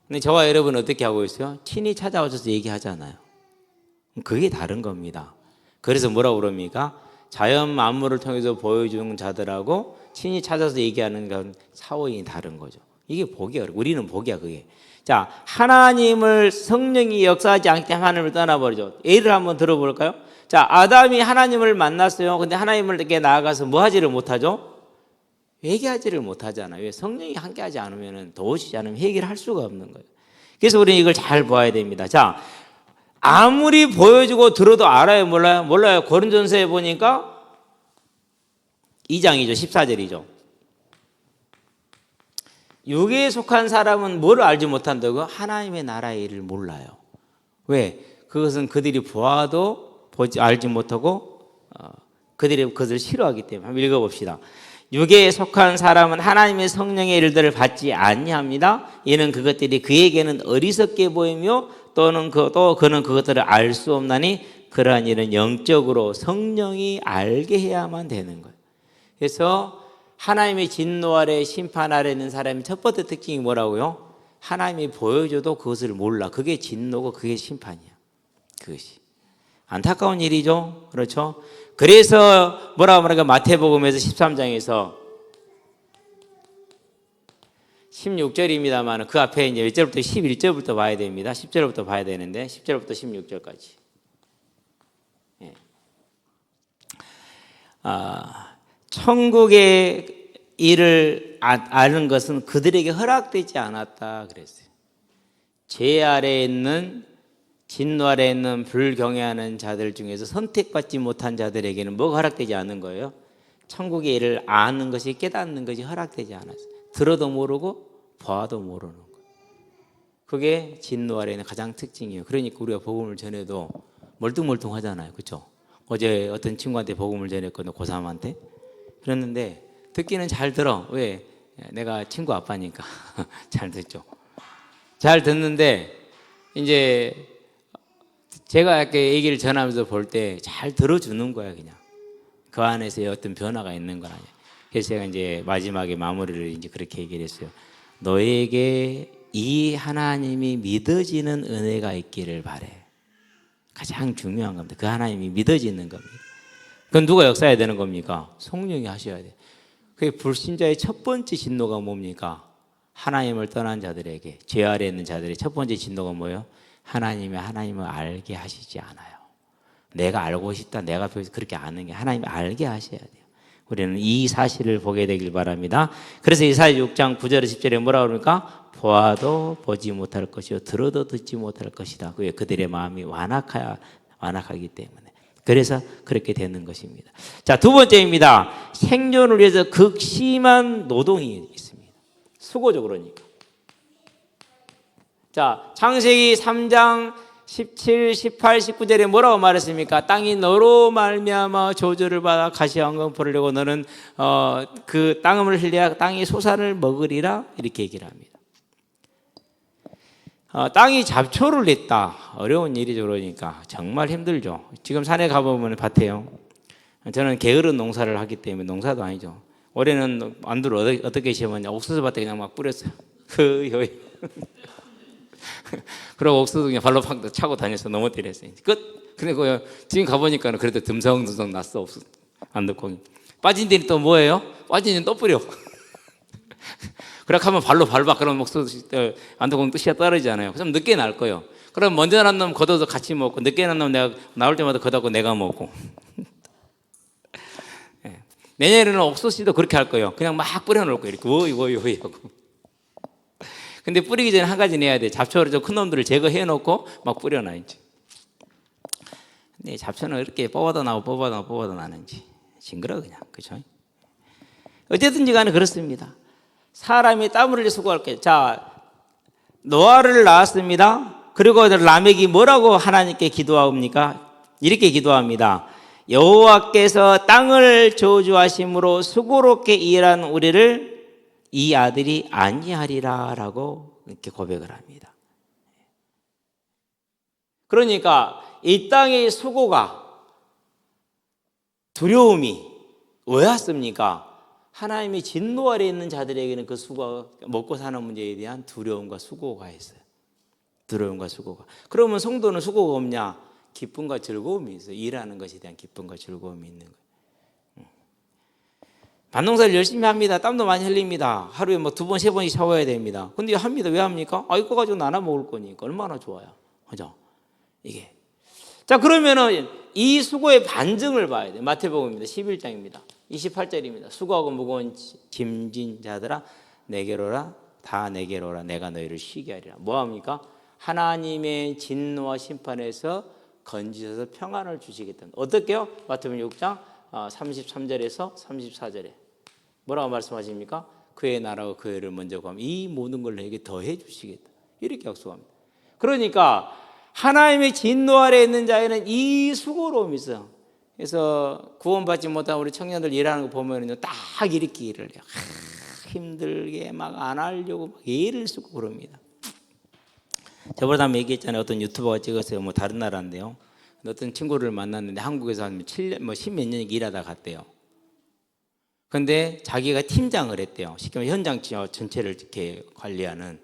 B: 근데 저와 여러분은 어떻게 하고 있어요? 친히 찾아오셔서 얘기하잖아요. 그게 다른 겁니다. 그래서 뭐라고 그럽니까? 자연 만물을 통해서 보여주는 자들하고 친히 찾아서 얘기하는 건 사원이 다른 거죠. 이게 보기가 어려워. 우리는 보기야 그게. 자, 하나님을 성령이 역사하지 않게 하나님을 떠나버리죠. 예를 한번 들어볼까요? 자, 아담이 하나님을 만났어요. 근데 하나님을께 나아가서 뭐 하지를 못하죠? 회개하지를 못하잖아요. 왜? 성령이 함께하지 않으면 도우시지 않으면 회개를 할 수가 없는 거예요. 그래서 우리는 이걸 잘 봐야 됩니다. 자, 아무리 보여주고 들어도 알아요? 몰라요? 몰라요. 고린도전서에 보니까 2장이죠. 14절이죠. 육에 속한 사람은 뭐를 알지 못한다고요? 하나님의 나라의 일을 몰라요. 왜? 그것은 그들이 보아도 알지 못하고 그들이 그것을 싫어하기 때문에. 한번 읽어봅시다. 육에 속한 사람은 하나님의 성령의 일들을 받지 아니합니다. 이는 그것들이 그에게는 어리석게 보이며 또는 그는 그것들을 알 수 없나니 그러한 일은 영적으로 성령이 알게 해야만 되는 거예요. 그래서 하나님의 진노 아래 심판 아래 있는 사람의 첫 번째 특징이 뭐라고요? 하나님이 보여줘도 그것을 몰라. 그게 진노고 그게 심판이야. 그것이 안타까운 일이죠. 그렇죠? 그래서 뭐라고 말할까? 마태복음에서 13장에서 16절입니다만 그 앞에 이제 1절부터 11절부터 봐야 됩니다. 10절부터 봐야 되는데 10절부터 16절까지. 예. 천국의 일을 아는 것은 그들에게 허락되지 않았다 그랬어요. 죄 아래에 있는 진노 아래에 있는 불경외하는 자들 중에서 선택받지 못한 자들에게는 뭐가 허락되지 않는 거예요? 천국의 일을 아는 것이 깨닫는 것이 허락되지 않았어요. 들어도 모르고 봐도 모르는 거예요. 그게 진노 아래에 있는 가장 특징이에요. 그러니까 우리가 복음을 전해도 멀뚱멀뚱하잖아요. 그렇죠? 어제 어떤 친구한테 복음을 전했거든요. 고3한테. 그랬는데 듣기는 잘 들어. 왜? 내가 친구 아빠니까 잘 듣죠. 잘 듣는데 이제 제가 이렇게 얘기를 전하면서 볼 때 잘 들어주는 거야 그냥. 그 안에서 어떤 변화가 있는 건 아니야. 그래서 제가 이제 마지막에 마무리를 이제 그렇게 얘기를 했어요. 너에게 이 하나님이 믿어지는 은혜가 있기를 바래. 가장 중요한 겁니다. 그 하나님이 믿어지는 겁니다. 그건 누가 역사해야 되는 겁니까? 성령이 하셔야 돼. 그게 불신자의 첫 번째 진노가 뭡니까? 하나님을 떠난 자들에게, 죄 아래에 있는 자들의 첫 번째 진노가 뭐예요? 하나님을 알게 하시지 않아요. 내가 알고 싶다, 내가 그렇게 아는 게 하나님이 알게 하셔야 돼요. 우리는 이 사실을 보게 되길 바랍니다. 그래서 이사야 6장 9절에 10절에 뭐라고 그러니까? 보아도 보지 못할 것이요 들어도 듣지 못할 것이다. 왜? 그들의 마음이 완악하기 때문에. 그래서 그렇게 되는 것입니다. 자, 두 번째입니다. 생존을 위해서 극심한 노동이 있습니다. 수고죠, 그러니까. 자, 창세기 3장 17, 18, 19절에 뭐라고 말했습니까? 땅이 너로 말미암아 저주를 받아 가시황금 내고 너는 그 땅을 흘려야 땅이 소산을 먹으리라, 이렇게 얘기를 합니다. 땅이 잡초를 냈다. 어려운 일이죠. 그러니까 정말 힘들죠. 지금 산에 가보면 밭에요. 저는 게으른 농사를 하기 때문에, 농사도 아니죠. 올해는 안두를 어떻게 심었냐? 옥수수 밭에 그냥 막 뿌렸어요. 그리고 옥수수 그냥 발로 팍 차고 다녀서 넘어뜨렸어요. 끝. 근데 지금 가보니까는 그래도 듬성듬성 났어. 옥수수 안두콩이. 빠진 데는 또 뭐예요? 빠진 데는 또 뿌려. 그렇게 하면 발로 밟아. 그러면 옥수수 안두콩 또 씨가 떨어지잖아요. 그럼 늦게 날 거예요. 그럼 먼저 난 놈 걷어서 같이 먹고, 늦게 난 놈 내가 나올 때마다 걷어고 내가 먹고. 네. 내년에는 옥수수도 그렇게 할 거예요. 그냥 막 뿌려놓을 거예요. 이렇게 워이 하고. 근데 뿌리기 전에 한 가지 내야 돼. 잡초를 좀 큰 놈들을 제거해 놓고 막 뿌려놔야지. 근데 잡초는 이렇게 뽑아도 나는지 징그러 그냥. 그렇죠? 어쨌든지 간에 그렇습니다. 사람이 땀을 흘려 수고할 게. 자, 노아를 낳았습니다. 그리고 라멕이 뭐라고 하나님께 기도합니까? 이렇게 기도합니다. 여호와께서 땅을 저주하심으로 수고롭게 일한 우리를 이 아들이 안위하리라 라고 이렇게 고백을 합니다. 그러니까 이 땅의 수고가, 두려움이 왜 왔습니까? 하나님의 진노 아래에 있는 자들에게는 그 수고가, 먹고 사는 문제에 대한 두려움과 수고가 있어요. 두려움과 수고가. 그러면 성도는 수고가 없냐? 기쁨과 즐거움이 있어요. 일하는 것에 대한 기쁨과 즐거움이 있는 거예요. 밭농사를 열심히 합니다. 땀도 많이 흘립니다. 하루에 뭐 2번, 3번씩 샤워해야 됩니다. 근데 합니다. 왜 합니까? 이거 가지고 나눠 먹을 거니까 얼마나 좋아요. 그죠? 이게. 자, 그러면은 이 수고의 반증을 봐야 돼요. 마태복음입니다. 11장입니다. 28절입니다. 수고하고 무거운 짐진 자들아 내게로 오라. 다 내게로 오라. 내가 너희를 쉬게 하리라. 뭐합니까? 하나님의 진노와 심판에서 건지셔서 평안을 주시겠다. 어떻게요? 마태복음 6장 33절에서 34절에 뭐라고 말씀하십니까? 그의 나라와 그의 의를 먼저 구하면 이 모든 걸 내게 더해 주시겠다. 이렇게 약속합니다. 그러니까 하나님의 진노 아래에 있는 자에는 이 수고로움이 있어요. 그래서 구원받지 못한 우리 청년들 일하는 거 보면요, 딱 이렇게 일을 해요. 힘들게 막 안 하려고 막 애를 쓰고 그럽니다. 저번에 한번 얘기했잖아요. 어떤 유튜버가 찍었어요. 뭐 다른 나라인데요. 어떤 친구를 만났는데 한국에서 한 7년, 뭐 10몇 년 일하다 갔대요. 근데 자기가 팀장을 했대요. 쉽게 말하면 현장 전체를 이렇게 관리하는.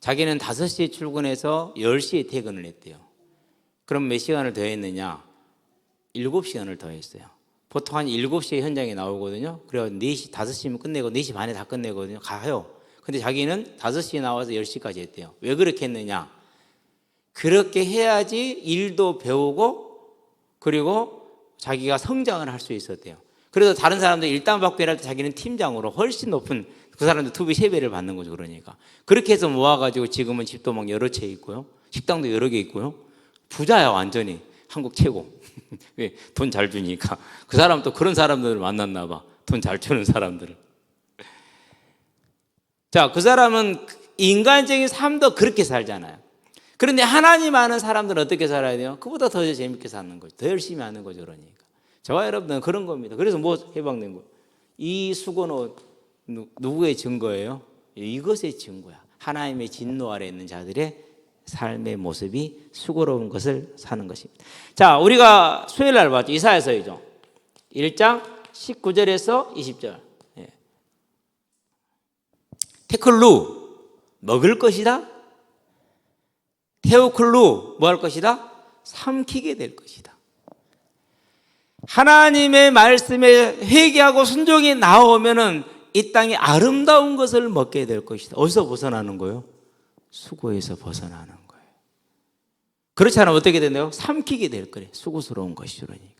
B: 자기는 5시에 출근해서 10시에 퇴근을 했대요. 그럼 몇 시간을 더 했느냐? 7시간을 더 했어요. 보통 한 7시에 현장에 나오거든요. 그래서 4시, 5시면 끝내고 4시 반에 다 끝내거든요. 가요. 근데 자기는 5시에 나와서 10시까지 했대요. 왜 그렇게 했느냐? 그렇게 해야지 일도 배우고 그리고 자기가 성장을 할 수 있었대요. 그래서 다른 사람들 일당 받고 일할 때 자기는 팀장으로 훨씬 높은, 그 사람들 2배, 3배를 받는 거죠. 그러니까 그렇게 해서 모아가지고 지금은 집도 막 여러 채 있고요. 식당도 여러 개 있고요. 부자야 완전히. 한국 최고. 왜? 돈 잘 주니까. 그 사람 또 그런 사람들을 만났나 봐. 돈 잘 주는 사람들을. 자, 그 사람은 인간적인 삶도 그렇게 살잖아요. 그런데 하나님 아는 사람들은 어떻게 살아야 돼요? 그보다 더 재밌게 사는 거죠. 더 열심히 하는 거죠. 그러니까. 저와 여러분들은 그런 겁니다. 그래서 뭐 해방된 거예요? 이 수고는 누구의 증거예요? 이것의 증거야. 하나님의 진노 아래 있는 자들의 삶의 모습이 수고로운 것을 사는 것입니다. 자, 우리가 수요일 날 봤죠. 이사야서이죠. 1장 19절에서 20절. 테클루 먹을 것이다. 테오클루 뭐 할 것이다? 삼키게 될 것이다. 하나님의 말씀에 회개하고 순종이 나오면은 이 땅의 아름다운 것을 먹게 될 것이다. 어디서 벗어나는 거예요? 수고에서 벗어나는 거예요. 그렇지 않으면 어떻게 된다고? 삼키게 될 거예요. 수고스러운 것이 그러니까.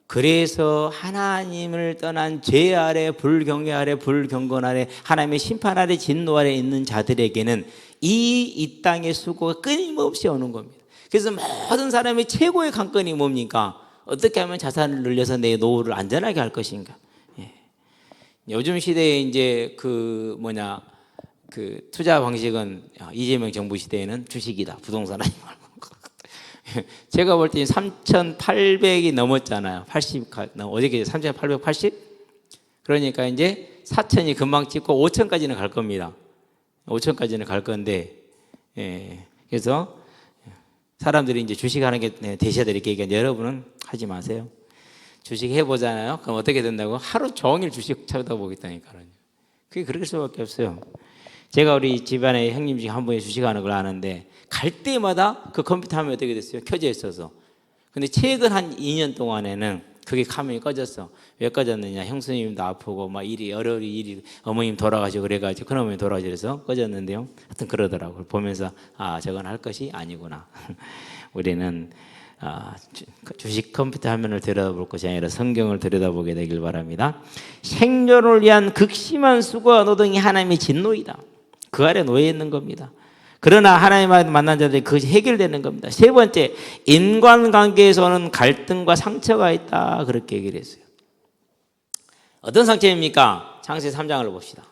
B: 그래서 하나님을 떠난 죄 아래, 불경외 아래, 불경건 아래, 하나님의 심판 아래, 진노 아래 있는 자들에게는 이 땅의 수고가 끊임없이 오는 겁니다. 그래서 모든 사람의 최고의 관건이 뭡니까? 어떻게 하면 자산을 늘려서 내 노후를 안전하게 할 것인가? 예. 요즘 시대에 이제 그 투자 방식은 이재명 정부 시대에는 주식이다, 부동산 아니고. 제가 볼 때 3,800이 넘었잖아요. 80, 어저께 3,880? 그러니까 이제 4,000이 금방 찍고 5,000까지는 갈 겁니다. 5,000까지는 갈 건데, 예. 그래서 사람들이 이제 주식하는 게 되셔야 되니까 여러분은 하지 마세요. 주식 해보잖아요. 그럼 어떻게 된다고? 하루 종일 주식 쳐다보겠다니까요. 그게 그럴 수밖에 없어요. 제가 우리 집안에 형님 중에 한 분이 주식하는 걸 아는데 갈 때마다 그 컴퓨터 화면이 어떻게 됐어요? 켜져 있어서. 근데 최근 한 2년 동안에는 그게 화면이 꺼졌어. 왜 꺼졌느냐? 형수님도 아프고 막 일이 어머님 돌아가시고 그래가지고 큰 어머님 돌아가시고 그래서 꺼졌는데요. 하여튼 그러더라고요. 보면서 저건 할 것이 아니구나. 우리는 주식 컴퓨터 화면을 들여다볼 것이 아니라 성경을 들여다보게 되길 바랍니다. 생존을 위한 극심한 수고와 노동이 하나님의 진노이다. 그 아래 놓여 있는 겁니다. 그러나 하나님과 만난 자들이 그것이 해결되는 겁니다. 세 번째, 인간관계에서는 갈등과 상처가 있다. 그렇게 얘기를 했어요. 어떤 상처입니까? 창세기 3장을 봅시다.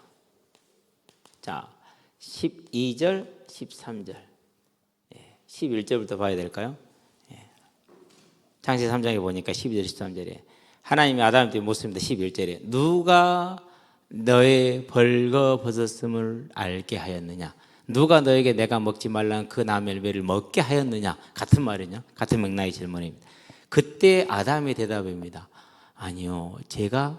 B: 자, 12절, 13절, 11절부터 봐야 될까요? 창세기 3장에 보니까 12절, 13절에 하나님이 아담한테 묻습니다. 11절에 누가 너의 벌거벗었음을 알게 하였느냐? 누가 너에게 내가 먹지 말라는 그 나무 열매를 먹게 하였느냐? 같은 말이냐? 같은 맥락의 질문입니다. 그때 아담의 대답입니다. 아니요, 제가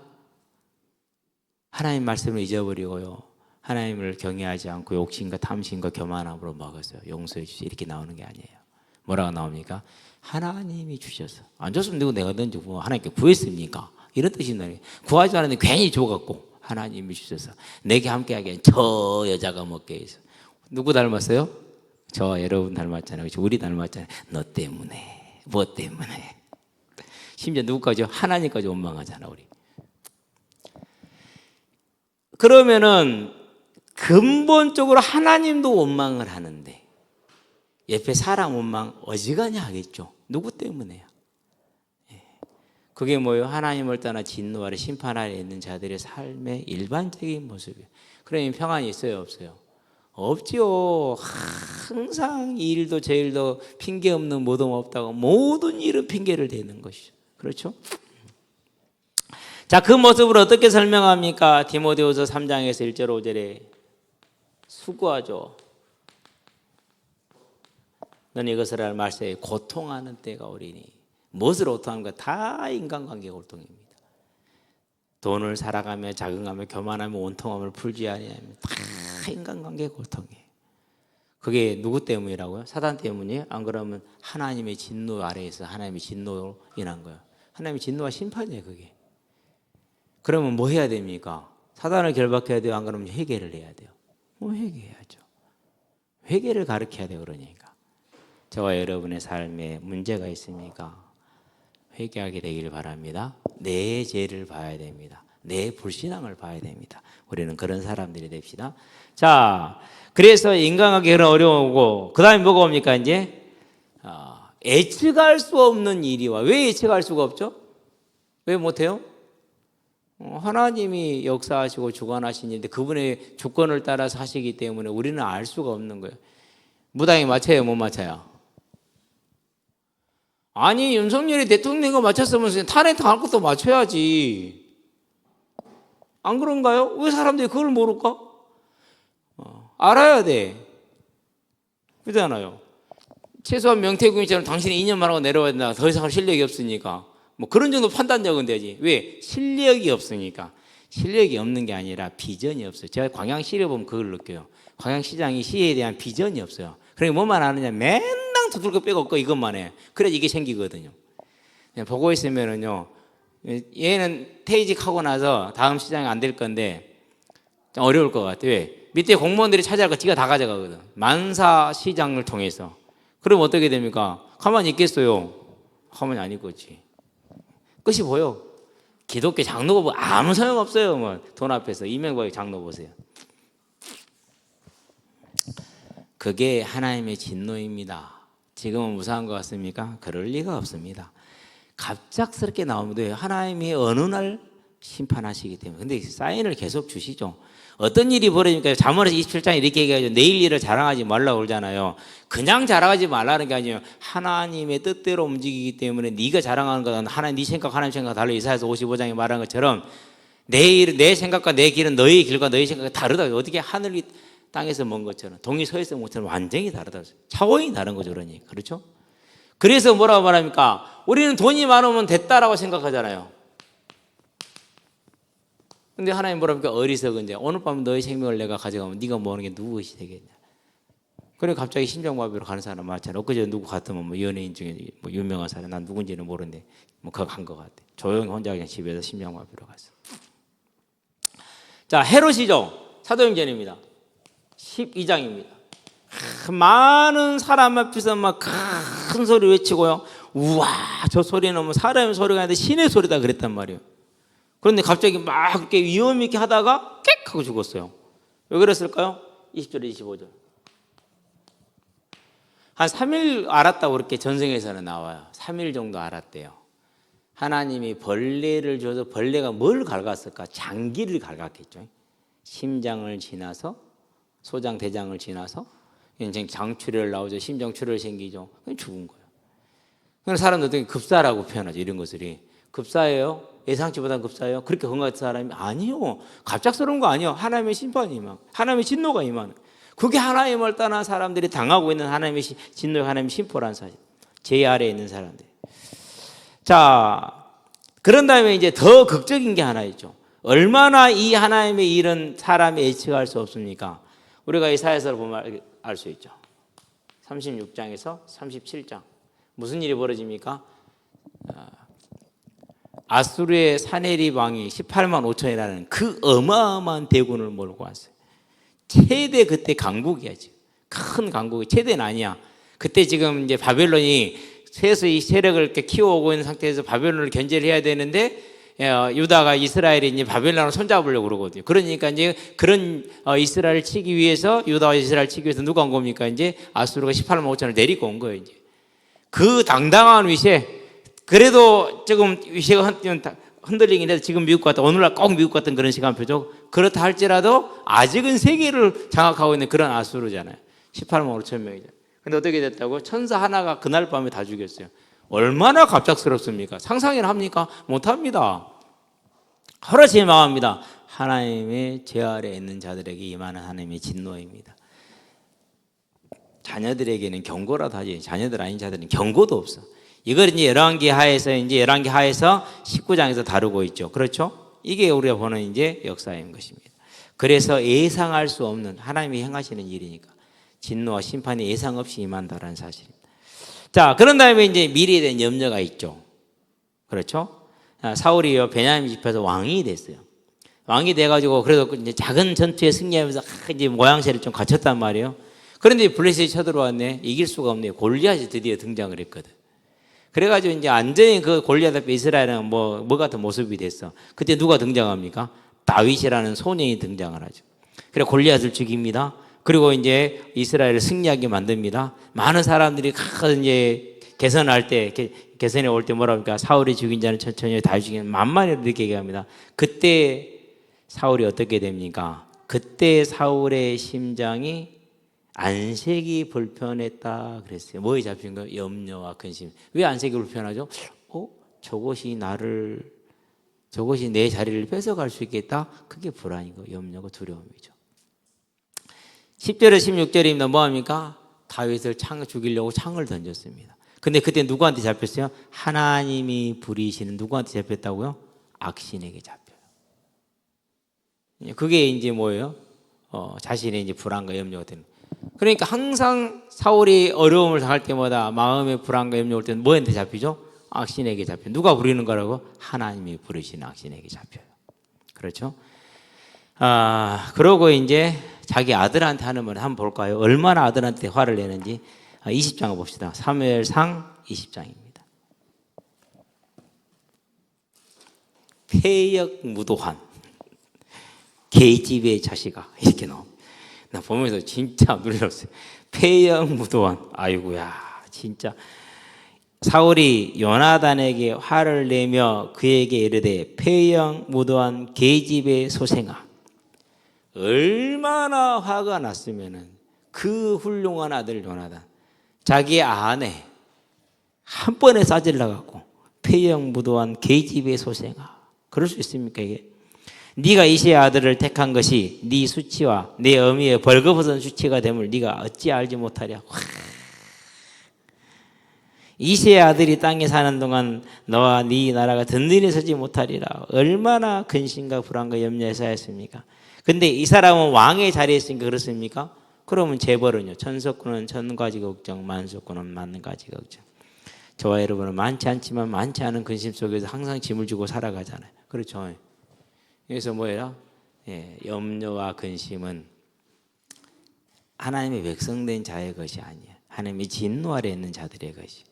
B: 하나님 말씀을 잊어버리고요, 하나님을 경외하지 않고 욕심과 탐심과 교만함으로 먹었어요. 용서해 주시오. 이렇게 나오는 게 아니에요. 뭐라고 나옵니까? 하나님이 주셔서. 안 줬으면 누구 내가 던지고 뭐 하나님께 구했습니까? 이런 뜻이나요. 구하지 않았는데 괜히 줘갖고 하나님이 주셔서 내게 함께하기엔 저 여자가 먹게 해서. 누구 닮았어요? 저와 여러분 닮았잖아요. 우리 닮았잖아요. 너 때문에, 뭐 때문에. 심지어 누구까지? 하나님까지 원망하잖아, 우리. 그러면은 근본적으로 하나님도 원망을 하는데 옆에 사람 원망 어지간히 하겠죠. 누구 때문에요? 그게 뭐예요? 하나님을 떠나 진노 아래 심판 아래 있는 자들의 삶의 일반적인 모습이에요. 그러면 평안이 있어요, 없어요? 없지요. 항상 이 일도 저 일도 핑계 없는 모든 없다고 모든 일은 핑계를 대는 것이죠. 그렇죠? 자, 그 모습을 어떻게 설명합니까? 디모데후서 3장에서 1절 5절에 수고하죠. 너는 이것을 알 말세에 고통하는 때가 오리니. 무엇을 고통하는가? 다 인간관계 고통입니다. 돈을 살아가며 자긍하며 교만하며 원통함을 풀지 아니하면 다 인간관계 고통이에요. 그게 누구 때문이라고요? 사단 때문이에요? 안 그러면 하나님의 진노 아래에서 하나님의 진노로 인한 거예요. 하나님의 진노와 심판이에요, 그게. 그러면 뭐 해야 됩니까? 사단을 결박해야 돼요? 안 그러면 회개를 해야 돼요? 뭐 회개해야죠. 회개를 가르쳐야 돼요, 그러니까. 저와 여러분의 삶에 문제가 있습니까? 회개하게 되기를 바랍니다. 내 죄를 봐야 됩니다. 내 불신앙을 봐야 됩니다. 우리는 그런 사람들이 됩시다. 자, 그래서 인간관계는 어려우고 그 다음에 뭐가 옵니까 이제? 예측할 수 없는 일이와. 왜 예측할 수가 없죠? 왜 못해요? 하나님이 역사하시고 주관하시는데 그분의 주권을 따라서 하시기 때문에 우리는 알 수가 없는 거예요. 무당이 맞춰요, 못 맞춰요? 아니, 윤석열이 대통령과 맞췄으면 탄핵 당할 것도 맞춰야지. 안 그런가요? 왜 사람들이 그걸 모를까? 알아야 돼. 그렇잖아요. 최소한 명태균이처럼 당신이 2년만 하고 내려와야 된다. 더 이상 할 실력이 없으니까. 뭐 그런 정도 판단력은 되지. 왜? 실력이 없으니까. 실력이 없는 게 아니라 비전이 없어요. 제가 광양시를 보면 그걸 느껴요. 광양시장이 시에 대한 비전이 없어요. 그러니까 뭐만 하느냐? 맨날 두들 거 빼고 없고 이것만 해. 그래 이게 생기거든요. 보고 있으면은요, 얘는 퇴직하고 나서 다음 시장이 안 될 건데 좀 어려울 것 같아. 왜? 밑에 공무원들이 차지할 거 지가 다 가져가거든. 만사 시장을 통해서. 그럼 어떻게 됩니까? 가만히 있겠어요? 가만히 안 있겠지. 끝이 보여. 기독교 장로가 뭐 아무 소용없어요. 뭐 돈 앞에서 이명박의 장로 보세요. 그게 하나님의 진노입니다. 지금은 무사한 것 같습니까? 그럴 리가 없습니다. 갑작스럽게 나오면 하나님이 어느 날 심판하시기 때문에. 근데 사인을 계속 주시죠. 어떤 일이 벌어지니까 잠언에서 27장에 이렇게 얘기하죠. 내일 일을 자랑하지 말라고 그러잖아요. 그냥 자랑하지 말라는 게 아니에요. 하나님의 뜻대로 움직이기 때문에 네가 자랑하는 것은 하나님, 네 생각, 하나님 생각 달라. 이사야서 55장에 말한 것처럼 내 생각과 내 길은 너희 길과 너희 생각이 다르다. 어떻게 하늘이 땅에서 먼 것처럼 동이 서에서 먼 것처럼 완전히 다르다. 차원이 다른 거죠. 그러니. 그렇죠? 그래서 뭐라고 말합니까? 우리는 돈이 많으면 됐다라고 생각하잖아요. 근데 하나님 뭐랍니까? 어리석은 자. 오늘 밤 너의 생명을 내가 가져가면 네가 뭐 하는 게 누구 것이 되겠냐. 그래 갑자기 심장마비로 가는 사람 많잖아. 엊그제 누구 같으면 뭐 연예인 중에 뭐 유명한 사람, 난 누군지는 모르는데 뭐 그거 간 것 같아. 조용히 혼자 그냥 집에서 심장마비로 갔어. 자, 헤롯이죠. 사도행전입니다. 12장입니다. 많은 사람 앞에서 막 큰 소리 외치고요. 우와, 저 소리는 뭐 사람의 소리가 아닌데 신의 소리다 그랬단 말이에요. 그런데 갑자기 막 그렇게 위험 있게 하다가 꽥 하고 죽었어요. 왜 그랬을까요? 20절, 25절. 한 3일 알았다고 그렇게 전승에서는 나와요. 3일 정도 알았대요. 하나님이 벌레를 줘서 벌레가 뭘 갉았을까? 장기를 갉았겠죠. 심장을 지나서 소장, 대장을 지나서 장출혈 나오죠. 심장출혈 생기죠. 죽은 거예요. 그래서 사람들도 급사라고 표현하죠. 이런 것들이. 급사예요? 예상치보다 급사예요? 그렇게 건강한 사람이 아니요. 갑작스러운 거 아니요. 하나님의 심판이 임하는, 하나님의 진노가 임하는. 그게 하나님을 떠난 사람들이 당하고 있는 하나님의 진노, 하나님의 심포라는 사실. 제 아래에 있는 사람들. 자, 그런 다음에 이제 더 극적인 게 하나 있죠. 얼마나 이 하나님의 일은 사람이 예측할 수 없습니까? 우리가 이사야서를 보면 알 수 있죠. 36장에서 37장. 무슨 일이 벌어집니까? 아수르의 사네립 왕이 18만 5천이라는 그 어마어마한 대군을 몰고 왔어요. 최대 그때 강국이야지. 큰 강국이 최대는 아니야. 그때 지금 이제 바벨론이 세수의 세력을 이렇게 키워오고 있는 상태에서 바벨론을 견제를 해야 되는데 유다가 이스라엘이 이제 바벨론을 손잡으려고 그러거든요. 그러니까 이제 그런 이스라엘을 치기 위해서 유다와 이스라엘을 치기 위해서 누가 온 겁니까? 이제 아수르가 18만 5천을 내리고 온 거예요. 이제 그 당당한 위세. 그래도 조금 위세가 흔들리긴 해도 지금 미국 같은 오늘날 꼭 미국 같은 그런 시간표죠. 그렇다 할지라도 아직은 세계를 장악하고 있는 그런 아수르잖아요. 18만 5천 명이죠. 근데 어떻게 됐다고? 천사 하나가 그날 밤에 다 죽였어요. 얼마나 갑작스럽습니까? 상상이나 합니까? 못합니다. 하루아침에 망합니다. 하나님의 죄 아래 있는 자들에게 임하는 하나님의 진노입니다. 자녀들에게는 경고라도 하지. 자녀들 아닌 자들은 경고도 없어. 이걸 이제 열왕기 하에서 19장에서 다루고 있죠. 그렇죠? 이게 우리가 보는 이제 역사인 것입니다. 그래서 예상할 수 없는 하나님이 행하시는 일이니까 진노와 심판이 예상 없이 임한다라는 사실입니다. 자, 그런 다음에 이제 미래에 대한 염려가 있죠. 그렇죠? 사울이요 베냐민 집에서 왕이 됐어요. 왕이 돼가지고 그래도 이제 작은 전투에 승리하면서 이제 모양새를 좀 갖췄단 말이에요. 그런데 블레셋이 쳐들어왔네. 이길 수가 없네요. 골리앗이 드디어 등장을 했거든. 그래가지고 이제 완전히 그 골리앗 앞에 이스라엘은 뭐 같은 모습이 됐어. 그때 누가 등장합니까? 다윗이라는 소년이 등장을 하죠. 그래 골리앗을 죽입니다. 그리고 이제 이스라엘을 승리하게 만듭니다. 많은 사람들이 이제 개선할 때, 개선에 올 때 뭐랍니까? 사울이 죽인 자는 천천히 다윗이 죽인 만만히 이렇게 얘기합니다. 그때 사울이 어떻게 됩니까? 그때 사울의 심장이 안색이 불편했다 그랬어요. 뭐에 잡힌 거예요? 염려와 근심. 왜 안색이 불편하죠? 저것이 내 자리를 뺏어갈 수 있겠다? 그게 불안이고 염려고 두려움이죠. 10절에 16절입니다. 뭐합니까? 다윗을 죽이려고 창을 던졌습니다. 근데 그때 누구한테 잡혔어요? 하나님이 부리시는 누구한테 잡혔다고요? 악신에게 잡혀요. 그게 이제 뭐예요? 자신의 이제 불안과 염려가 되는. 그러니까 항상 사울이 어려움을 당할 때마다 마음의 불안과 염려 올 때는 뭐한테 잡히죠? 악신에게 잡혀요. 누가 부리는 거라고? 하나님이 부르시는 악신에게 잡혀요. 그렇죠? 그러고 이제 자기 아들한테 하는 말 한번 볼까요? 얼마나 아들한테 화를 내는지. 20장을 봅시다. 사무엘상 20장입니다. 폐역무도한 계집의 자식아 이렇게 나옵니다. 나 보면서 진짜 놀랐어요. 폐역무도한. 아이고야 진짜. 사울이 요나단에게 화를 내며 그에게 이르되 폐역무도한 계집의 소생아. 얼마나 화가 났으면은 그 훌륭한 아들 요나단 자기 아내 한 번에 싸질러 갖고 폐역무도한 계집의 소생아. 그럴 수 있습니까 이게? 네가 이새의 아들을 택한 것이 네 수치와 네 어미의 벌거벗은 수치가 됨을 네가 어찌 알지 못하랴. 이새의 아들이 땅에 사는 동안 너와 네 나라가 든든히 서지 못하리라. 얼마나 근심과 불안과 염려해서 했습니까? 근데 이 사람은 왕의 자리에 있으니까 그렇습니까? 그러면 재벌은요. 천석군은 천가지 걱정, 만석군은 만가지 걱정. 저와 여러분은 많지 않지만 많지 않은 근심 속에서 항상 짐을 지고 살아가잖아요. 그렇죠? 그래서 뭐예요? 염려와 근심은 하나님의 백성된 자의 것이 아니에요. 하나님의 진노 아래 있는 자들의 것이.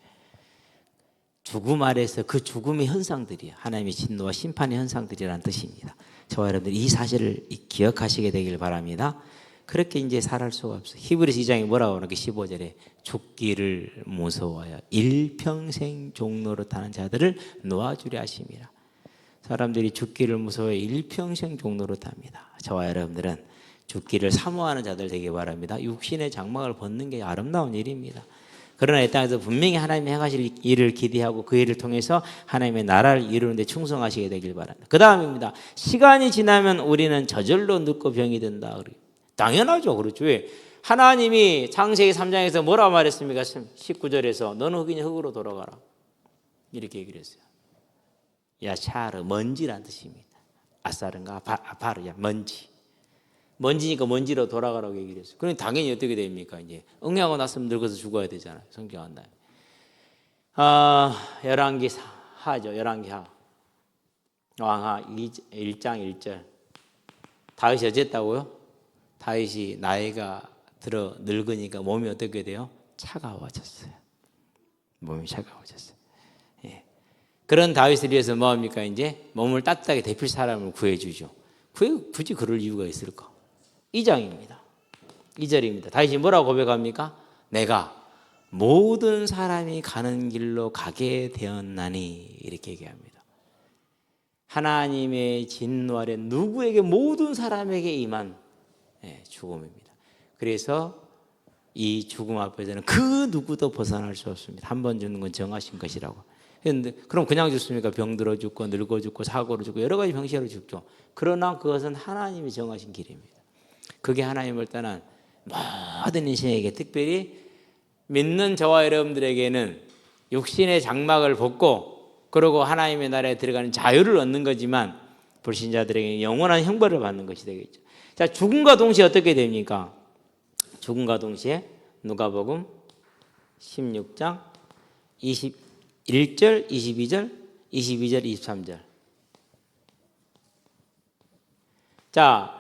B: 죽음 아래에서 그 죽음의 현상들이에요. 하나님의 진노와 심판의 현상들이라는 뜻입니다. 저와 여러분들 이 사실을 기억하시게 되길 바랍니다. 그렇게 이제 살할 수가 없어요. 히브리서 2장이 뭐라고 그러는게 15절에 죽기를 무서워하여 일평생 종로로 타는 자들을 놓아주려 하심이라. 사람들이 죽기를 무서워해 일평생 종로로 탑니다. 저와 여러분들은 죽기를 사모하는 자들 되기 바랍니다. 육신의 장막을 벗는 게 아름다운 일입니다. 그러나 이 땅에서 분명히 하나님이 행하실 일을 기대하고 그 일을 통해서 하나님의 나라를 이루는 데 충성하시게 되길 바랍니다. 그 다음입니다. 시간이 지나면 우리는 저절로 늙고 병이 든다. 당연하죠. 그렇죠. 왜? 하나님이 창세기 3장에서 뭐라고 말했습니까? 19절에서 너는 흑이니 흑으로 돌아가라. 이렇게 얘기를 했어요. 야차르 먼지란 뜻입니다. 아사른가 아파르야 먼지. 먼지니까 먼지로 돌아가라고 얘기를 했어요. 그럼 당연히 어떻게 됩니까? 이제 응하고 났으면 늙어서 죽어야 되잖아요. 성경 안 나요. 열왕기 하죠. 열왕기 하. 왕하 1장 1절. 다윗이 어쨌다고요? 다윗이 나이가 들어 늙으니까 몸이 어떻게 돼요? 차가워졌어요. 몸이 차가워졌어요. 예. 그런 다윗을 위해서 뭐합니까? 이제 몸을 따뜻하게 데필 사람을 구해주죠. 굳이 그럴 이유가 있을까? 2장입니다. 2절입니다. 다윗이 뭐라고 고백합니까? 내가 모든 사람이 가는 길로 가게 되었나니 이렇게 얘기합니다. 하나님의 진노 아래 누구에게 모든 사람에게 임한 죽음입니다. 그래서 이 죽음 앞에서는 그 누구도 벗어날 수 없습니다. 한 번 죽는 건 정하신 것이라고. 그럼 그냥 죽습니까? 병들어 죽고 늙어 죽고 사고로 죽고 여러 가지 병시로 죽죠. 그러나 그것은 하나님이 정하신 길입니다. 그게 하나님을 떠난 모든 인생에게 특별히 믿는 저와 여러분들에게는 육신의 장막을 벗고 그러고 하나님의 나라에 들어가는 자유를 얻는 거지만 불신자들에게는 영원한 형벌을 받는 것이 되겠죠. 자, 죽음과 동시에 어떻게 됩니까? 죽음과 동시에 누가복음 16장 21절, 22절, 22절, 23절. 자,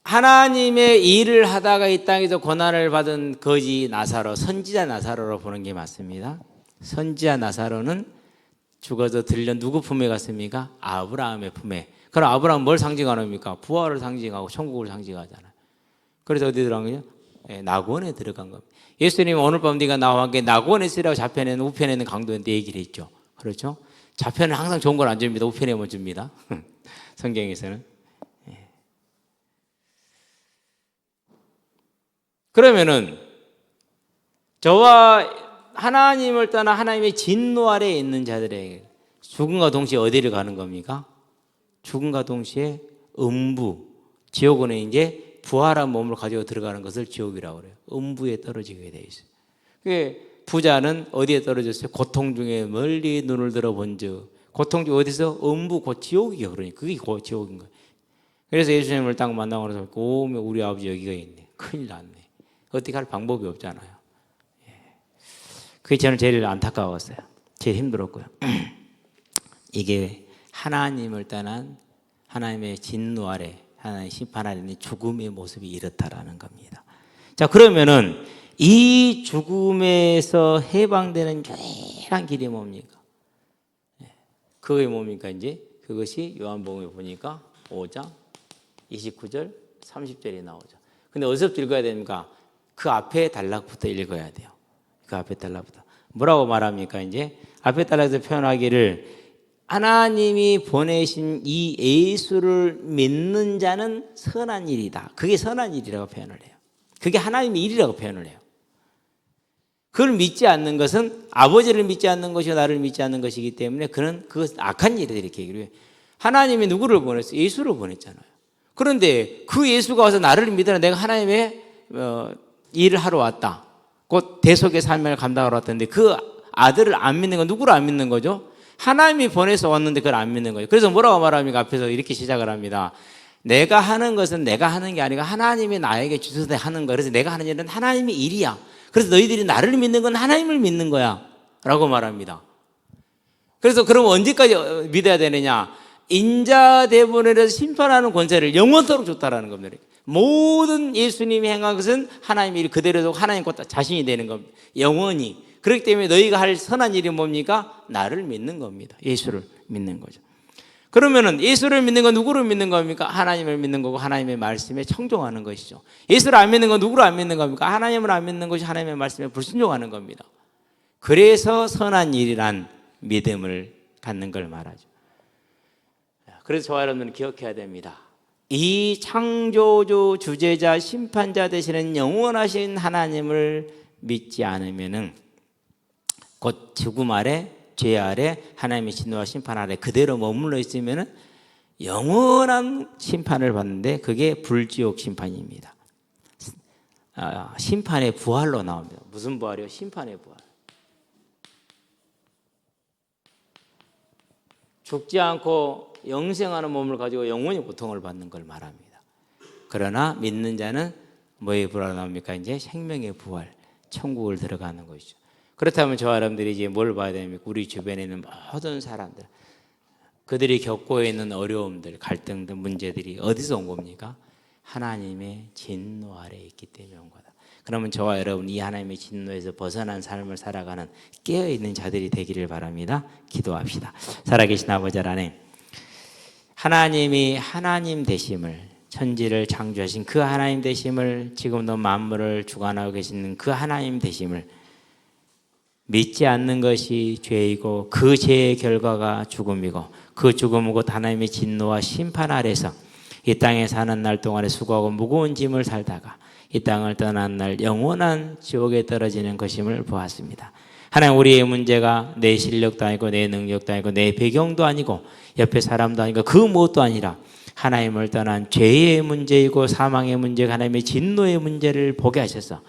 B: 하나님의 일을 하다가 이 땅에서 고난을 받은 거지 나사로, 선지자 나사로로 보는 게 맞습니다. 선지자 나사로는 죽어서 들려 누구 품에 갔습니까? 아브라함의 품에. 그럼 아브라함은 뭘 상징하십니까? 부활을 상징하고 천국을 상징하잖아요. 그래서 어디 들어간 거죠? 낙원에 들어간 겁니다. 예수님은 오늘 밤 네가 나와 함께 낙원에 있으라고 좌편에는 우편에는 강도한테 얘기를 했죠. 그렇죠? 좌편은 항상 좋은 걸 안 줍니다. 우편에만 줍니다. 성경에서는. 그러면은 저와 하나님을 떠나 하나님의 진노 아래에 있는 자들에게 죽음과 동시에 어디를 가는 겁니까? 죽음과 동시에 음부, 지옥은 이제 부활한 몸을 가지고 들어가는 것을 지옥이라고 그래요. 음부에 떨어지게 돼 있어요. 부자는 어디에 떨어졌어요? 고통 중에 멀리 눈을 들어 본즉 고통 중 어디서? 음부, 곧 지옥이요. 그러니까 그게 곧 지옥인 거예요. 그래서 예수님을 딱 만나고 나서 오면 우리 아버지 여기가 있네. 큰일 났네. 어떻게 할 방법이 없잖아요. 그게 저는 제일 안타까웠어요. 제일 힘들었고요. 이게 하나님을 떠난 하나님의 진노 아래 하나님 심판하려는 죽음의 모습이 이렇다라는 겁니다. 자, 그러면은 이 죽음에서 해방되는 유일한 길이 뭡니까? 그게 뭡니까? 이제 그것이 요한복음에 보니까 5장 29절 30절이 나오죠. 근데 어디서부터 읽어야 됩니까? 그 앞에 단락부터 읽어야 돼요. 그 앞에 단락부터. 뭐라고 말합니까? 이제 앞에 단락에서 표현하기를 하나님이 보내신 이 예수를 믿는 자는 선한 일이다. 그게 선한 일이라고 표현을 해요. 그게 하나님의 일이라고 표현을 해요. 그걸 믿지 않는 것은 아버지를 믿지 않는 것이고 나를 믿지 않는 것이기 때문에 그는 그것은 악한 일이다 이렇게 얘기를 해요. 하나님이 누구를 보냈어요? 예수를 보냈잖아요. 그런데 그 예수가 와서 나를 믿으라 내가 하나님의 일을 하러 왔다. 곧 대속의 삶을 감당하러 왔다는데 그 아들을 안 믿는 건 누구를 안 믿는 거죠? 하나님이 보내서 왔는데 그걸 안 믿는 거예요. 그래서 뭐라고 말합니까? 앞에서 이렇게 시작을 합니다. 내가 하는 것은 내가 하는 게 아니고 하나님이 나에게 주셔서 하는 거야. 그래서 내가 하는 일은 하나님의 일이야. 그래서 너희들이 나를 믿는 건 하나님을 믿는 거야 라고 말합니다. 그래서 그럼 언제까지 믿어야 되느냐? 인자대본에서 심판하는 권세를 영원토록 줬다라는 겁니다. 모든 예수님이 행한 것은 하나님의 일 그대로 두고 하나님 곧 자신이 되는 겁니다. 영원히. 그렇기 때문에 너희가 할 선한 일이 뭡니까? 나를 믿는 겁니다. 예수를 믿는 거죠. 그러면은 예수를 믿는 건 누구를 믿는 겁니까? 하나님을 믿는 거고 하나님의 말씀에 청종하는 것이죠. 예수를 안 믿는 건 누구를 안 믿는 겁니까? 하나님을 안 믿는 것이 하나님의 말씀에 불순종하는 겁니다. 그래서 선한 일이란 믿음을 갖는 걸 말하죠. 그래서 저와 여러분들은 기억해야 됩니다. 이 창조주, 주제자, 심판자 되시는 영원하신 하나님을 믿지 않으면은 곧 죽음 아래, 죄 아래, 하나님의 진노와 심판 아래 그대로 머물러 있으면은 영원한 심판을 받는데 그게 불지옥 심판입니다. 심판의 부활로 나옵니다. 무슨 부활이요? 심판의 부활. 죽지 않고 영생하는 몸을 가지고 영원히 고통을 받는 걸 말합니다. 그러나 믿는 자는 뭐의 부활로 나옵니까? 이제 생명의 부활, 천국을 들어가는 것이죠. 그렇다면 저와 여러분들이 이제 뭘 봐야 됩니까? 우리 주변에 있는 모든 사람들, 그들이 겪고 있는 어려움들, 갈등들, 문제들이 어디서 온 겁니까? 하나님의 진노 아래 있기 때문에 온 거다. 그러면 저와 여러분 이 하나님의 진노에서 벗어난 삶을 살아가는 깨어있는 자들이 되기를 바랍니다. 기도합시다. 살아계신 아버지 하나님, 하나님이 하나님 되심을, 천지를 창조하신 그 하나님 되심을, 지금도 만물을 주관하고 계시는 그 하나님 되심을 믿지 않는 것이 죄이고 그 죄의 결과가 죽음이고 그 죽음은 곧 하나님의 진노와 심판 아래서 이 땅에 사는 날 동안에 수고하고 무거운 짐을 살다가 이 땅을 떠난 날 영원한 지옥에 떨어지는 것임을 보았습니다. 하나님, 우리의 문제가 내 실력도 아니고 내 능력도 아니고 내 배경도 아니고 옆에 사람도 아니고 그 무엇도 아니라 하나님을 떠난 죄의 문제이고 사망의 문제가 하나님의 진노의 문제를 보게 하셔서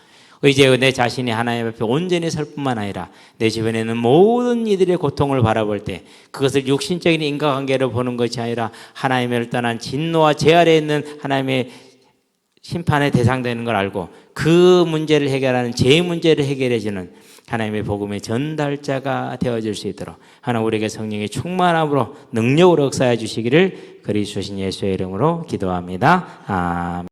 B: 이제 내 자신이 하나님 앞에 온전히 설 뿐만 아니라 내 주변에 있는 모든 이들의 고통을 바라볼 때 그것을 육신적인 인과관계로 보는 것이 아니라 하나님을 떠난 진노와 죄 아래에 있는 하나님의 심판의 대상되는 걸 알고 그 문제를 해결하는 죄의 문제를 해결해주는 하나님의 복음의 전달자가 되어줄 수 있도록 하나님 우리에게 성령의 충만함으로 능력으로 역사해 주시기를 그리스도 신 예수의 이름으로 기도합니다. 아멘.